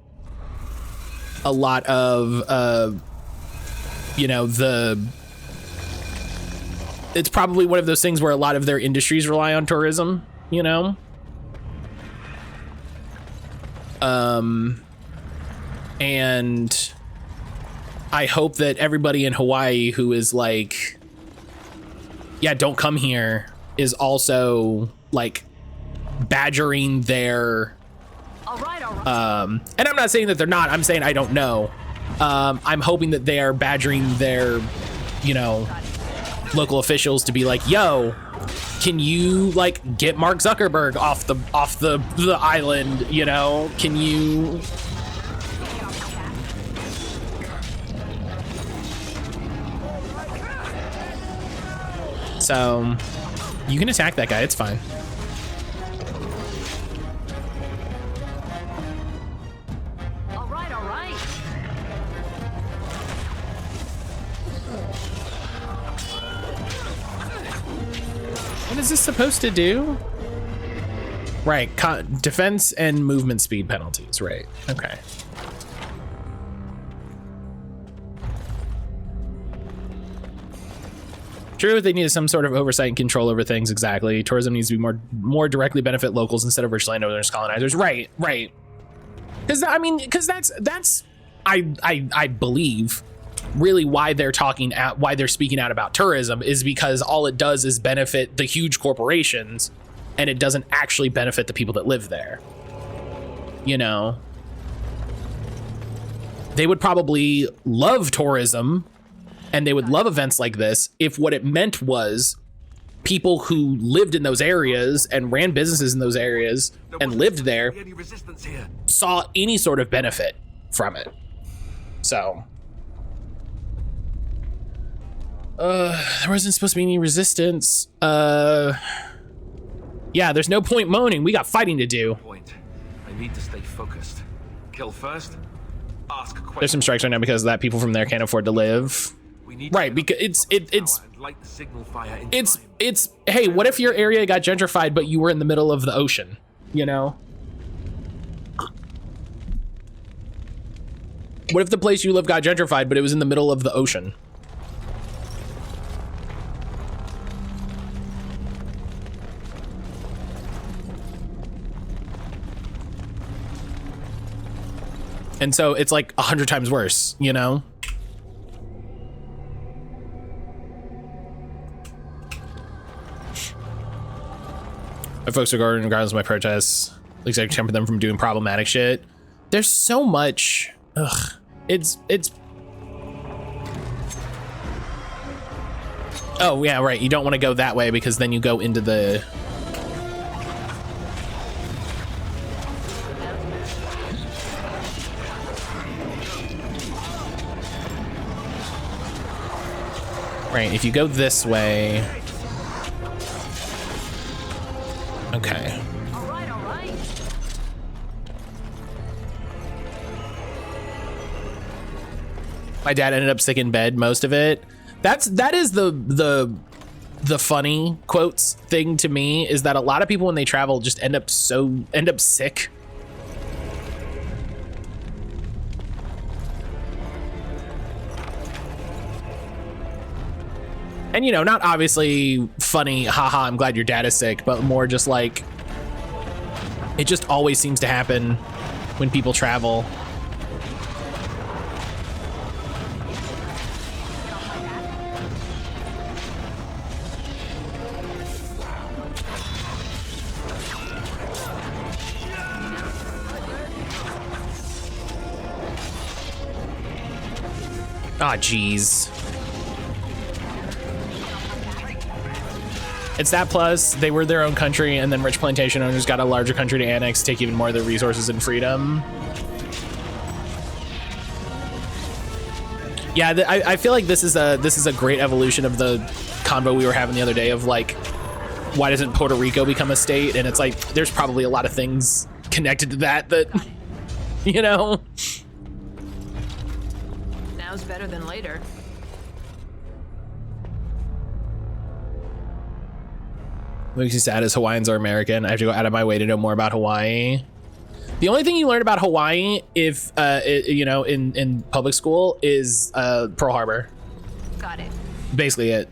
a lot of it's probably one of those things where a lot of their industries rely on tourism, you know? And I hope that everybody in Hawaii who is like, yeah, don't come here, is also like badgering their, all right. and I'm not saying that they're not, I'm saying I don't know. I'm hoping that they are badgering their, local officials to be like, yo, can you like get Mark Zuckerberg off the island, can you? So you can attack that guy, it's fine. All right. is this supposed to do? Right, defense and movement speed penalties, right, okay. True, they need some sort of oversight and control over things, exactly. Tourism needs to be more directly benefit locals instead of rich landowners, colonizers. Right. Because that's I believe really why they're speaking out about tourism is because all it does is benefit the huge corporations and it doesn't actually benefit the people that live there. You know, they would probably love tourism and they would love events like this if what it meant was people who lived in those areas and ran businesses in those areas and lived there saw any sort of benefit from it. So, there wasn't supposed to be any resistance. Yeah, there's no point moaning. We got fighting to do. I need to stay focused. Kill first. Ask a question. There's some strikes right now because of that. People from there can't afford to live. Right, because it's hey, what if your area got gentrified but you were in the middle of the ocean, you know? What if the place you live got gentrified but it was in the middle of the ocean? And so it's like 100 times worse, you know? My folks are guarding regardless of my protests. At least I can temper them from doing problematic shit. There's so much. Ugh. It's. Oh yeah, right. You don't want to go that way because then you go into the. Right. If you go this way. Okay. All right. My dad ended up sick in bed most of it. That is the funny quotes thing to me is that a lot of people when they travel just end up sick. And, you know, not obviously funny, haha, I'm glad your dad is sick, but more just like, it just always seems to happen when people travel. Ah, geez. It's that plus they were their own country and then rich plantation owners got a larger country to annex, take even more of their resources and freedom. Yeah, I feel like this is a great evolution of the convo we were having the other day of like, why doesn't Puerto Rico become a state? And it's like, there's probably a lot of things connected to that, you know? Now's better than later. What makes me sad is Hawaiians are American. I have to go out of my way to know more about Hawaii. The only thing you learn about Hawaii, if you know, in public school, is Pearl Harbor. Got it. Basically it.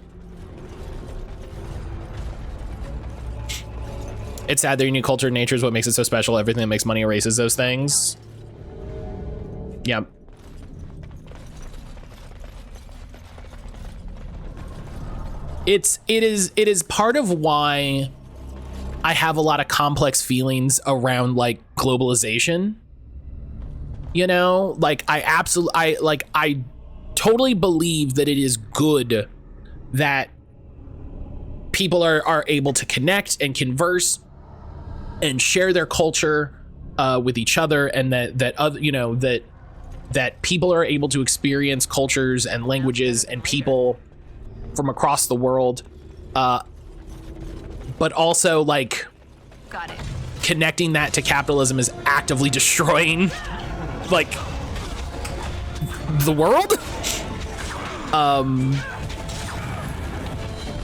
It's sad their unique culture and nature is what makes it so special. Everything that makes money erases those things. Yep. It is part of why I have a lot of complex feelings around like globalization. You know, like I totally believe that it is good that people are able to connect and converse and share their culture with each other, and that other, you know, that people are able to experience cultures and languages and people from across the world, but also like connecting that to capitalism is actively destroying like the world.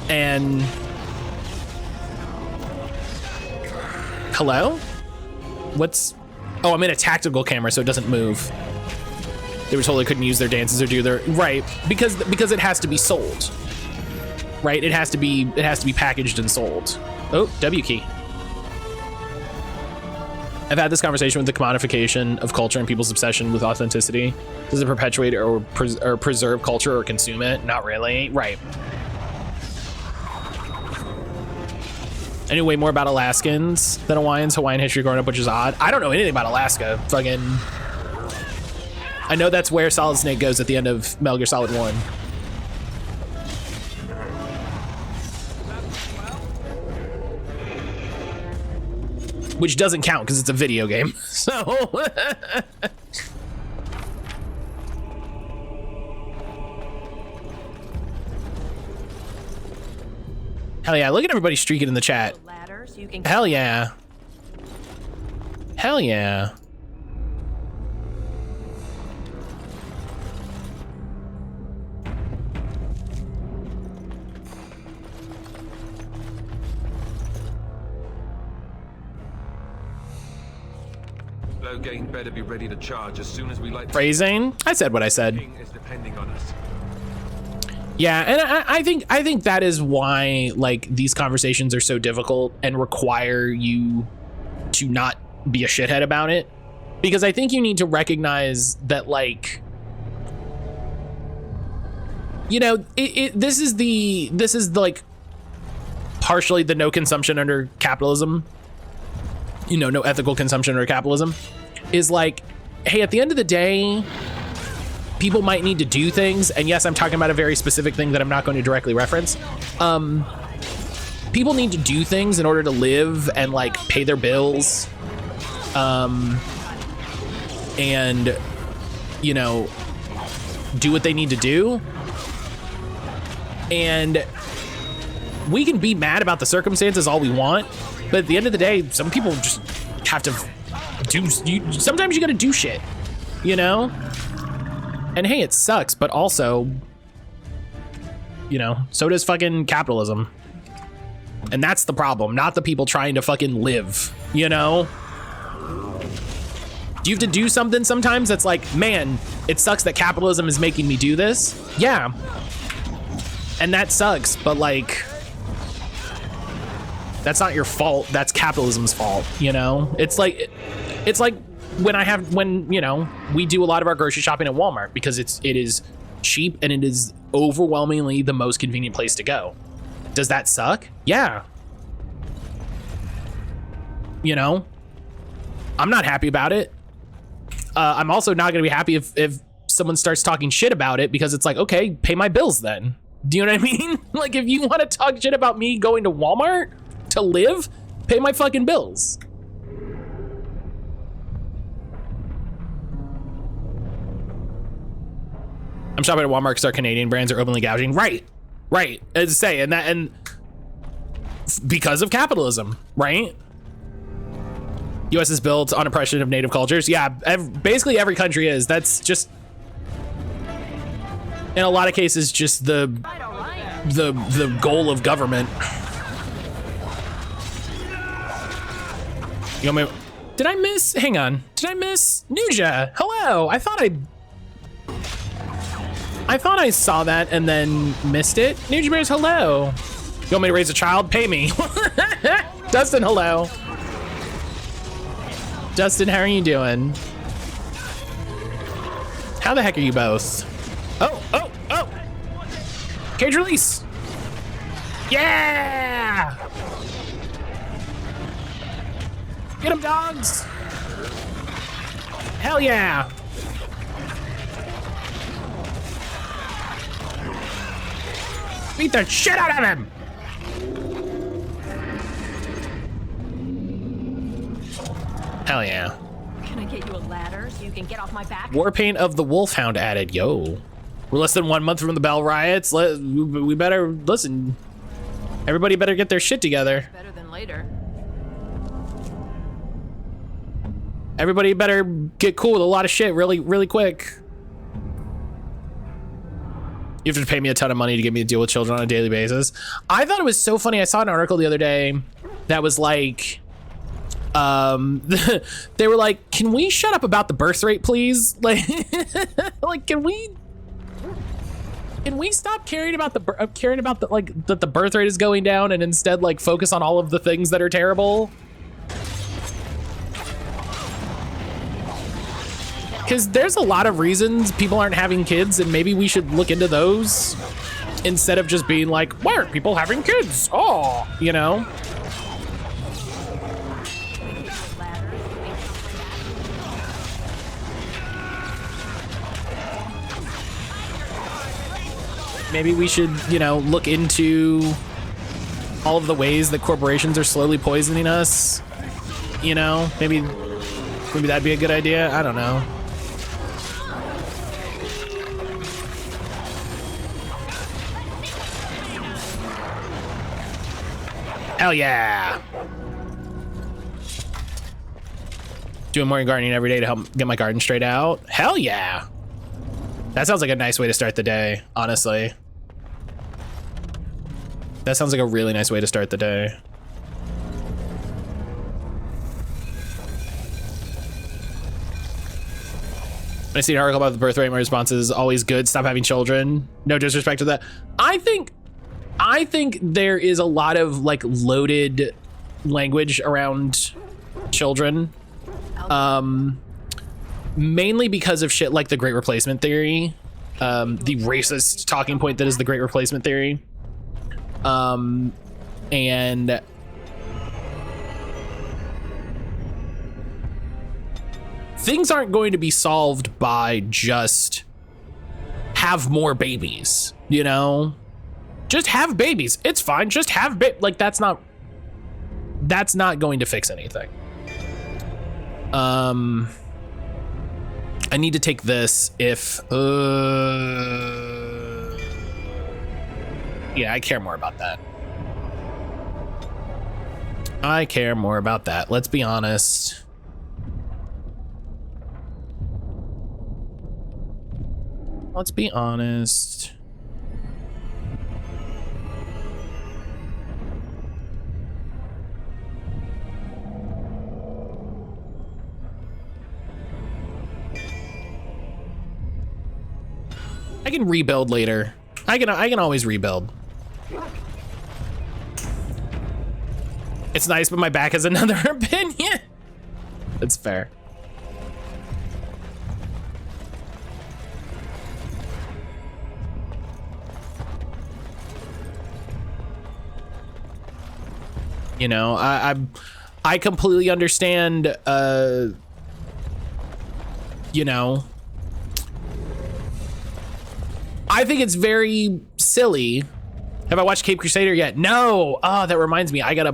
And hello? What's... Oh, I'm in a tactical camera, so it doesn't move. They were told they couldn't use their dances or do their... Right, because it has to be sold. Right, it has to be packaged and sold. Oh, W key. I've had this conversation with the commodification of culture and people's obsession with authenticity. Does it perpetuate or preserve culture or consume it? Not really. Right. I knew way more about Alaskans than Hawaiians. Hawaiian history growing up, which is odd. I don't know anything about Alaska. Fucking... I know that's where Solid Snake goes at the end of Metal Gear Solid 1. Which doesn't count because it's a video game. So hell yeah, look at everybody streaking in the chat. Hell yeah. Hell yeah. Gain better be ready to charge as soon as we light. Phrasing? I said what I said. Is depending on us. Yeah, and I think that is why like these conversations are so difficult and require you to not be a shithead about it, because I think you need to recognize that, like, you know, this is like partially the no consumption under capitalism, you know, no ethical consumption under capitalism, is like, hey, at the end of the day, people might need to do things. And yes, I'm talking about a very specific thing that I'm not going to directly reference. People need to do things in order to live and like pay their bills. And, you know, do what they need to do. And we can be mad about the circumstances all we want, but at the end of the day, some people just have to sometimes you gotta do shit, you know? And hey, it sucks, but also, you know, so does fucking capitalism. And that's the problem, not the people trying to fucking live, you know? Do you have to do something sometimes that's like, man, it sucks that capitalism is making me do this? Yeah. And that sucks, but like, that's not your fault. That's capitalism's fault, you know? It's like when you know, we do a lot of our grocery shopping at Walmart because it is cheap and it is overwhelmingly the most convenient place to go. Does that suck? Yeah. You know, I'm not happy about it. I'm also not gonna be happy if someone starts talking shit about it, because it's like, okay, pay my bills then. Do you know what I mean? Like, if you want to talk shit about me going to Walmart to live, pay my fucking bills. I'm shopping at Walmart because our Canadian brands are openly gouging. Right. As I say, and because of capitalism, right? U.S. is built on oppression of native cultures. Yeah, basically every country is. That's just, in a lot of cases, just the goal of government. You want me? Did I miss? Hang on. Did I miss Nuja? Hello. I thought I saw that and then missed it. Nuja Bears, hello. You want me to raise a child? Pay me. Dustin, hello. Dustin, how are you doing? How the heck are you both? Oh. Cage release. Yeah. Get him, dogs. Hell yeah. Beat the shit out of him. Hell yeah. Can I get you a ladder so you can get off my back? Warpaint of the Wolfhound added. Yo. We're less than 1 month from the Bell riots. We better listen. Everybody better get their shit together. Better than later. Everybody better get cool with a lot of shit really, really quick. You have to pay me a ton of money to get me to deal with children on a daily basis. I thought it was so funny. I saw an article the other day that was like, they were like, can we shut up about the birth rate, please? Like, like, can we stop caring about the like that the birth rate is going down and instead like focus on all of the things that are terrible? Because there's a lot of reasons people aren't having kids, and maybe we should look into those instead of just being like, why aren't people having kids? Oh, you know? Maybe we should, you know, look into all of the ways that corporations are slowly poisoning us. You know, maybe that'd be a good idea. I don't know. Hell yeah. Doing more gardening every day to help get my garden straight out. Hell yeah. That sounds like a nice way to start the day, honestly. That sounds like a really nice way to start the day. I see an article about the birth rate. My response is always good. Stop having children. No disrespect to that. I think there is a lot of like loaded language around children. Mainly because of shit like the Great Replacement Theory, the racist talking point that is the Great Replacement Theory. And things aren't going to be solved by just have more babies, you know? Just have babies. It's fine. Just have like that's not going to fix anything. I need to take this if yeah, I care more about that. I care more about that. Let's be honest. Let's be honest. I can rebuild later. I can always rebuild. It's nice, but my back has another opinion. That's fair. You know, I completely understand, you know, I think it's very silly. Have I watched Cape Crusader yet? No. Oh, that reminds me. I gotta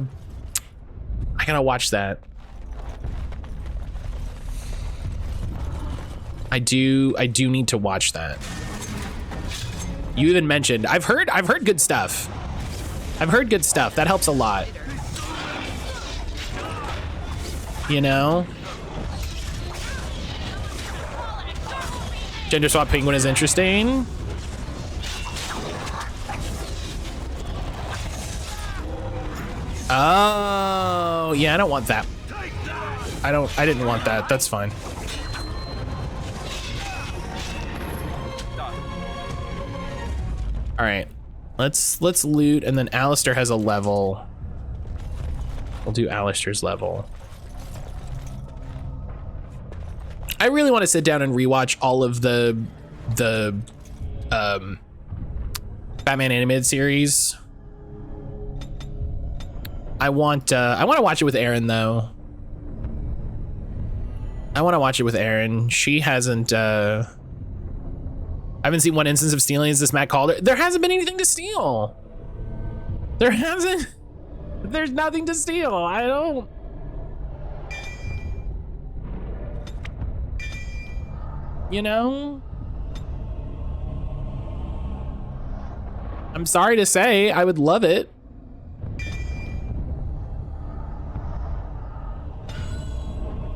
watch that. I do need to watch that. You even mentioned, I've heard good stuff. I've heard good stuff. That helps a lot. You know? Gender swap penguin is interesting. Oh, yeah, I don't want that. I didn't want that. That's fine. All right, let's loot, and then Alistair has a level. We'll do Alistair's level. I really want to sit down and rewatch all of the Batman animated series. I want to watch it with Erin though. I want to watch it with Erin. She hasn't. I haven't seen one instance of stealing. Is this Matt Calder? There hasn't been anything to steal. There hasn't. There's nothing to steal. I don't. You know? I'm sorry to say, I would love it.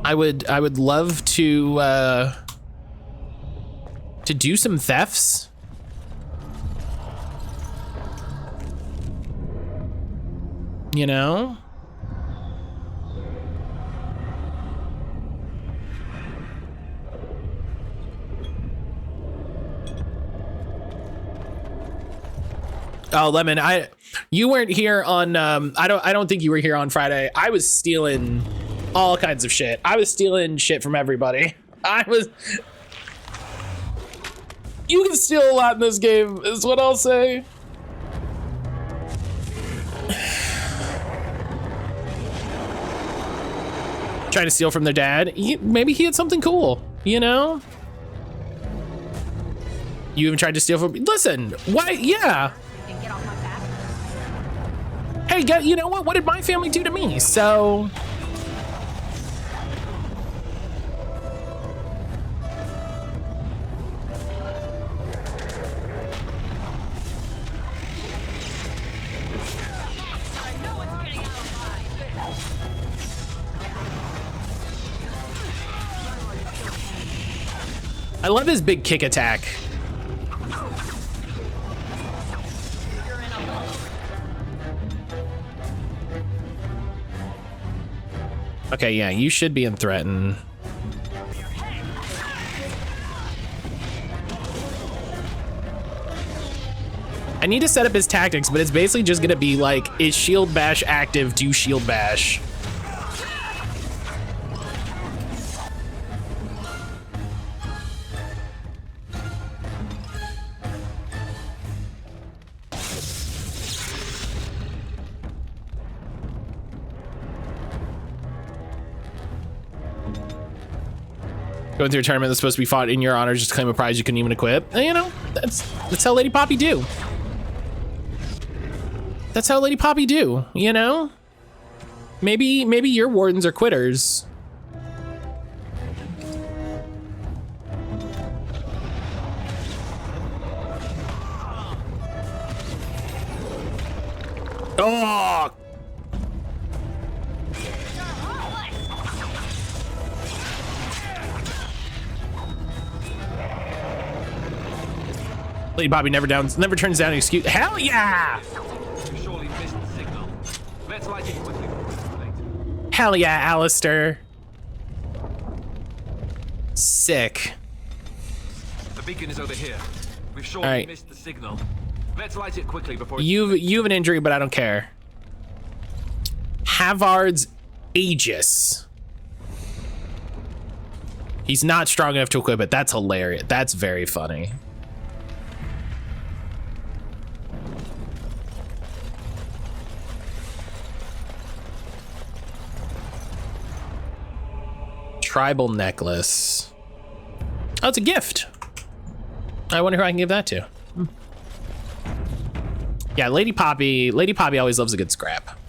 I would love to do some thefts. You know? Oh, Lemon, you weren't here on I don't think you were here on Friday. I was stealing all kinds of shit. I was stealing shit from everybody. You can steal a lot in this game, is what I'll say. Trying to steal from their dad. Maybe he had something cool, you know? You even tried to steal from... Listen, why? Yeah. Get off my back. Hey, you know what? What did my family do to me? So... I love his big kick attack. Okay, yeah, you should be in threaten. I need to set up his tactics, but it's basically just gonna be like, is shield bash active? Do shield bash. Going through a tournament that's supposed to be fought in your honor just to claim a prize you couldn't even equip. And, you know, that's how Lady Poppy do. That's how Lady Poppy do, you know? Maybe your wardens are quitters. Oh! Lady Poppy never turns down an excuse. Hell yeah! You surely missed the signal. Let's light it quickly before it's too late. Hell yeah, Alistair. Sick. The beacon is over here. We've surely missed the signal. Let's light it quickly before it's You have an injury, but I don't care. Havard's Aegis. He's not strong enough to equip it. That's hilarious. That's very funny. Tribal necklace. Oh, it's a gift. I wonder who I can give that to. Yeah, Lady Poppy always loves a good scrap.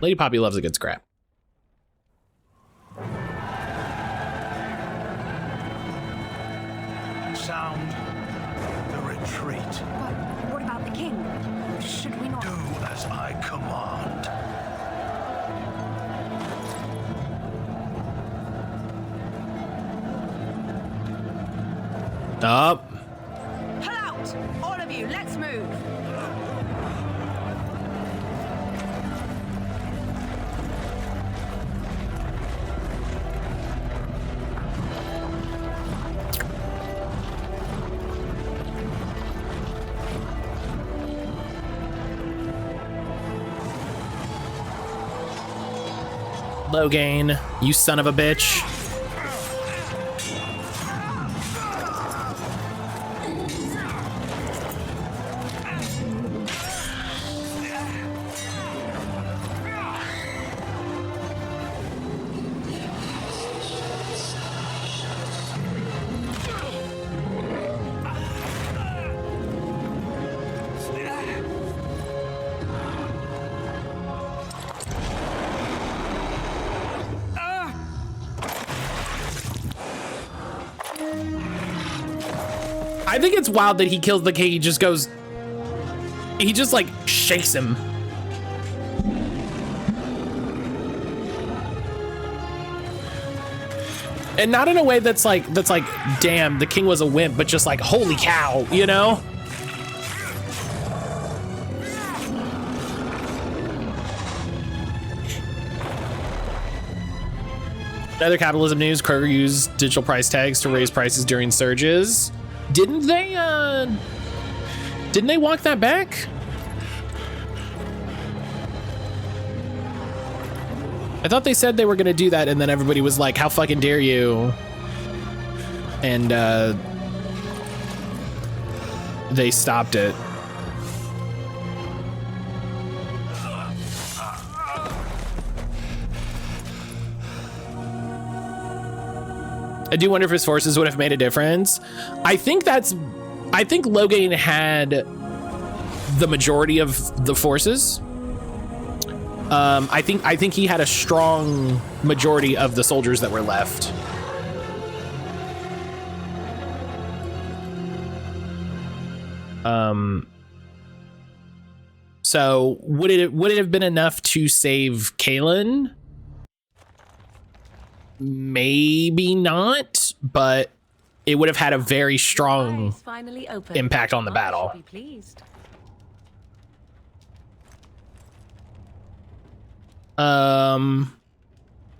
Lady Poppy loves a good scrap. Sound the retreat. What about the king? Should we not... Do as I command. Up. Pull out! All of you, let's move! Logain, you son of a bitch. I think it's wild that he kills the king. He just goes, he just like shakes him. And not in a way that's like, damn, the king was a wimp, but just like, holy cow, you know? Other capitalism news, Kroger used digital price tags to raise prices during surges. Didn't they walk that back? I thought they said they were gonna do that, and then everybody was like, how fucking dare you? And they stopped it. I do wonder if his forces would have made a difference. I think Logain had the majority of the forces. I think he had a strong majority of the soldiers that were left. So would it have been enough to save Kaelin? Maybe not, but it would have had a very strong impact on the battle.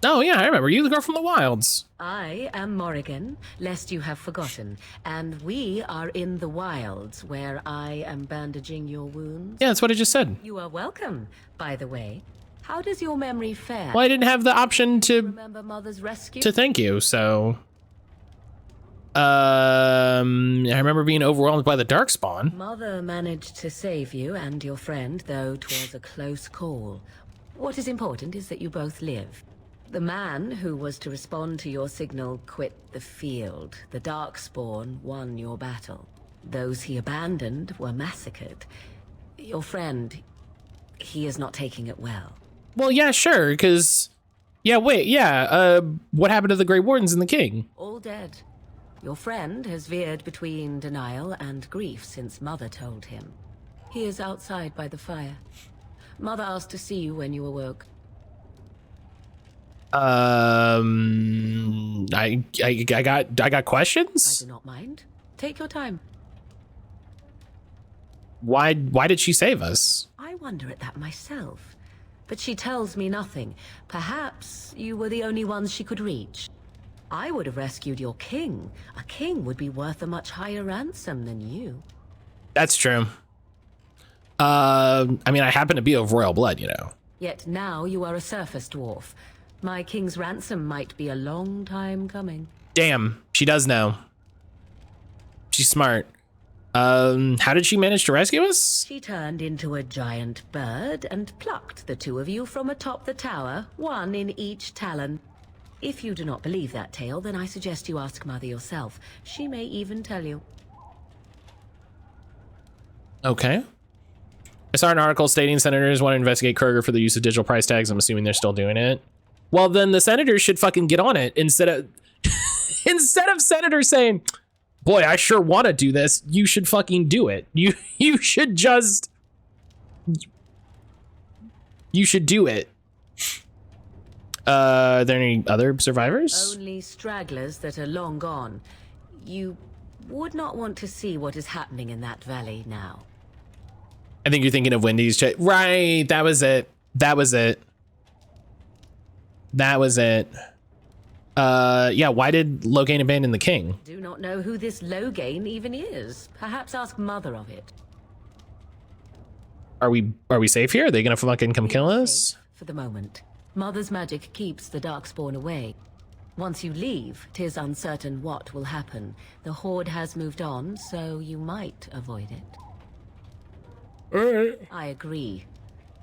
Oh yeah, I remember you, the girl from the wilds. I am Morrigan, lest you have forgotten, and we are in the wilds where I am bandaging your wounds. Yeah, that's what I just said. You are welcome, by the way. How does your memory fare? Well, I didn't have the option to remember Mother's rescue? To thank you, so I remember being overwhelmed by the Darkspawn. Mother managed to save you and your friend, though 'twas a close call. What is important is that you both live. The man who was to respond to your signal quit the field. The Darkspawn won your battle. Those he abandoned were massacred. Your friend, he is not taking it well. Well, yeah, sure, because... Yeah, wait, yeah, what happened to the Grey Wardens and the King? All dead. Your friend has veered between denial and grief since Mother told him. He is outside by the fire. Mother asked to see you when you awoke. I got questions? I do not mind. Take your time. Why did she save us? I wonder at that myself. But she tells me nothing. Perhaps you were the only ones she could reach. I would have rescued your king. A king would be worth a much higher ransom than you. That's true. I mean, I happen to be of royal blood, you know. Yet now you are a surface dwarf. My king's ransom might be a long time coming. Damn, she does know. She's smart. How did she manage to rescue us? She turned into a giant bird and plucked the two of you from atop the tower, one in each talon. If you do not believe that tale, then I suggest you ask Mother yourself. She may even tell you. Okay. I saw an article stating senators want to investigate Kroger for the use of digital price tags. I'm assuming they're still doing it. Well, then the senators should fucking get on it instead of senators saying, boy, I sure want to do this. You should fucking do it. You should do it. Are there any other survivors? Only stragglers that are long gone. You would not want to see what is happening in that valley now. I think you're thinking of Wendy's right, that was it. Yeah, why did Logain abandon the king? Do not know who this Logain even is. Perhaps ask Mother of it. Are we safe here? Are they gonna fucking come kill us? For the moment. Mother's magic keeps the Darkspawn away. Once you leave, 'tis uncertain what will happen. The Horde has moved on, so you might avoid it. Alright. I agree.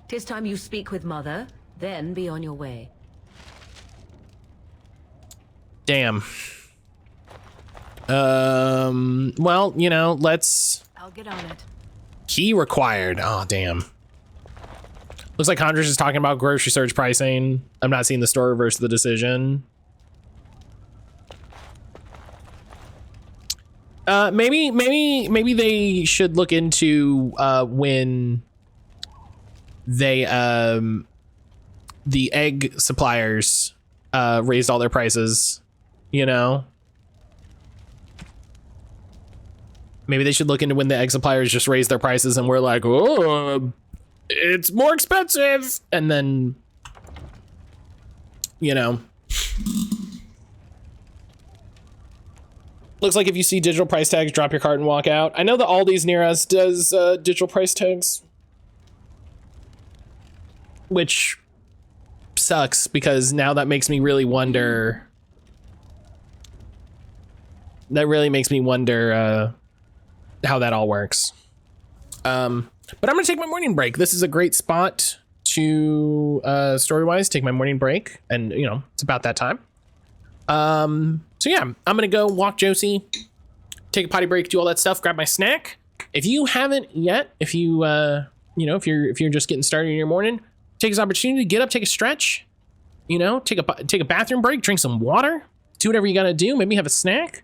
'Tis time you speak with Mother, then be on your way. Damn. Well, you know, let's... I'll get on it. Key required. Oh, damn. Looks like Conjurers is talking about grocery surge pricing. I'm not seeing the store reverse the decision. Maybe they should look into when they the egg suppliers raised all their prices, you know. Maybe they should look into when the egg suppliers just raised their prices and we're like, oh, it's more expensive, and then, you know. Looks like if you see digital price tags, drop your cart and walk out. I know that Aldi's near us does digital price tags, which sucks because now that makes me really wonder. That really makes me wonder how that all works. But I'm gonna take my morning break. This is a great spot to story-wise take my morning break, and you know it's about that time. So yeah, I'm gonna go walk Josie, take a potty break, do all that stuff, grab my snack. If you haven't yet, if you you know, if you're just getting started in your morning, take this opportunity to get up, take a stretch, you know, take a bathroom break, drink some water, do whatever you gotta do, maybe have a snack.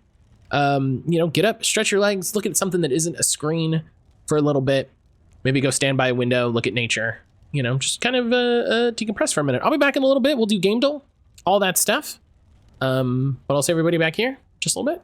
You know, get up, stretch your legs, look at something that isn't a screen for a little bit, maybe go stand by a window, look at nature, you know, just kind of decompress for a minute. I'll be back in a little bit. We'll do game duel, all that stuff. But I'll see everybody back here just a little bit.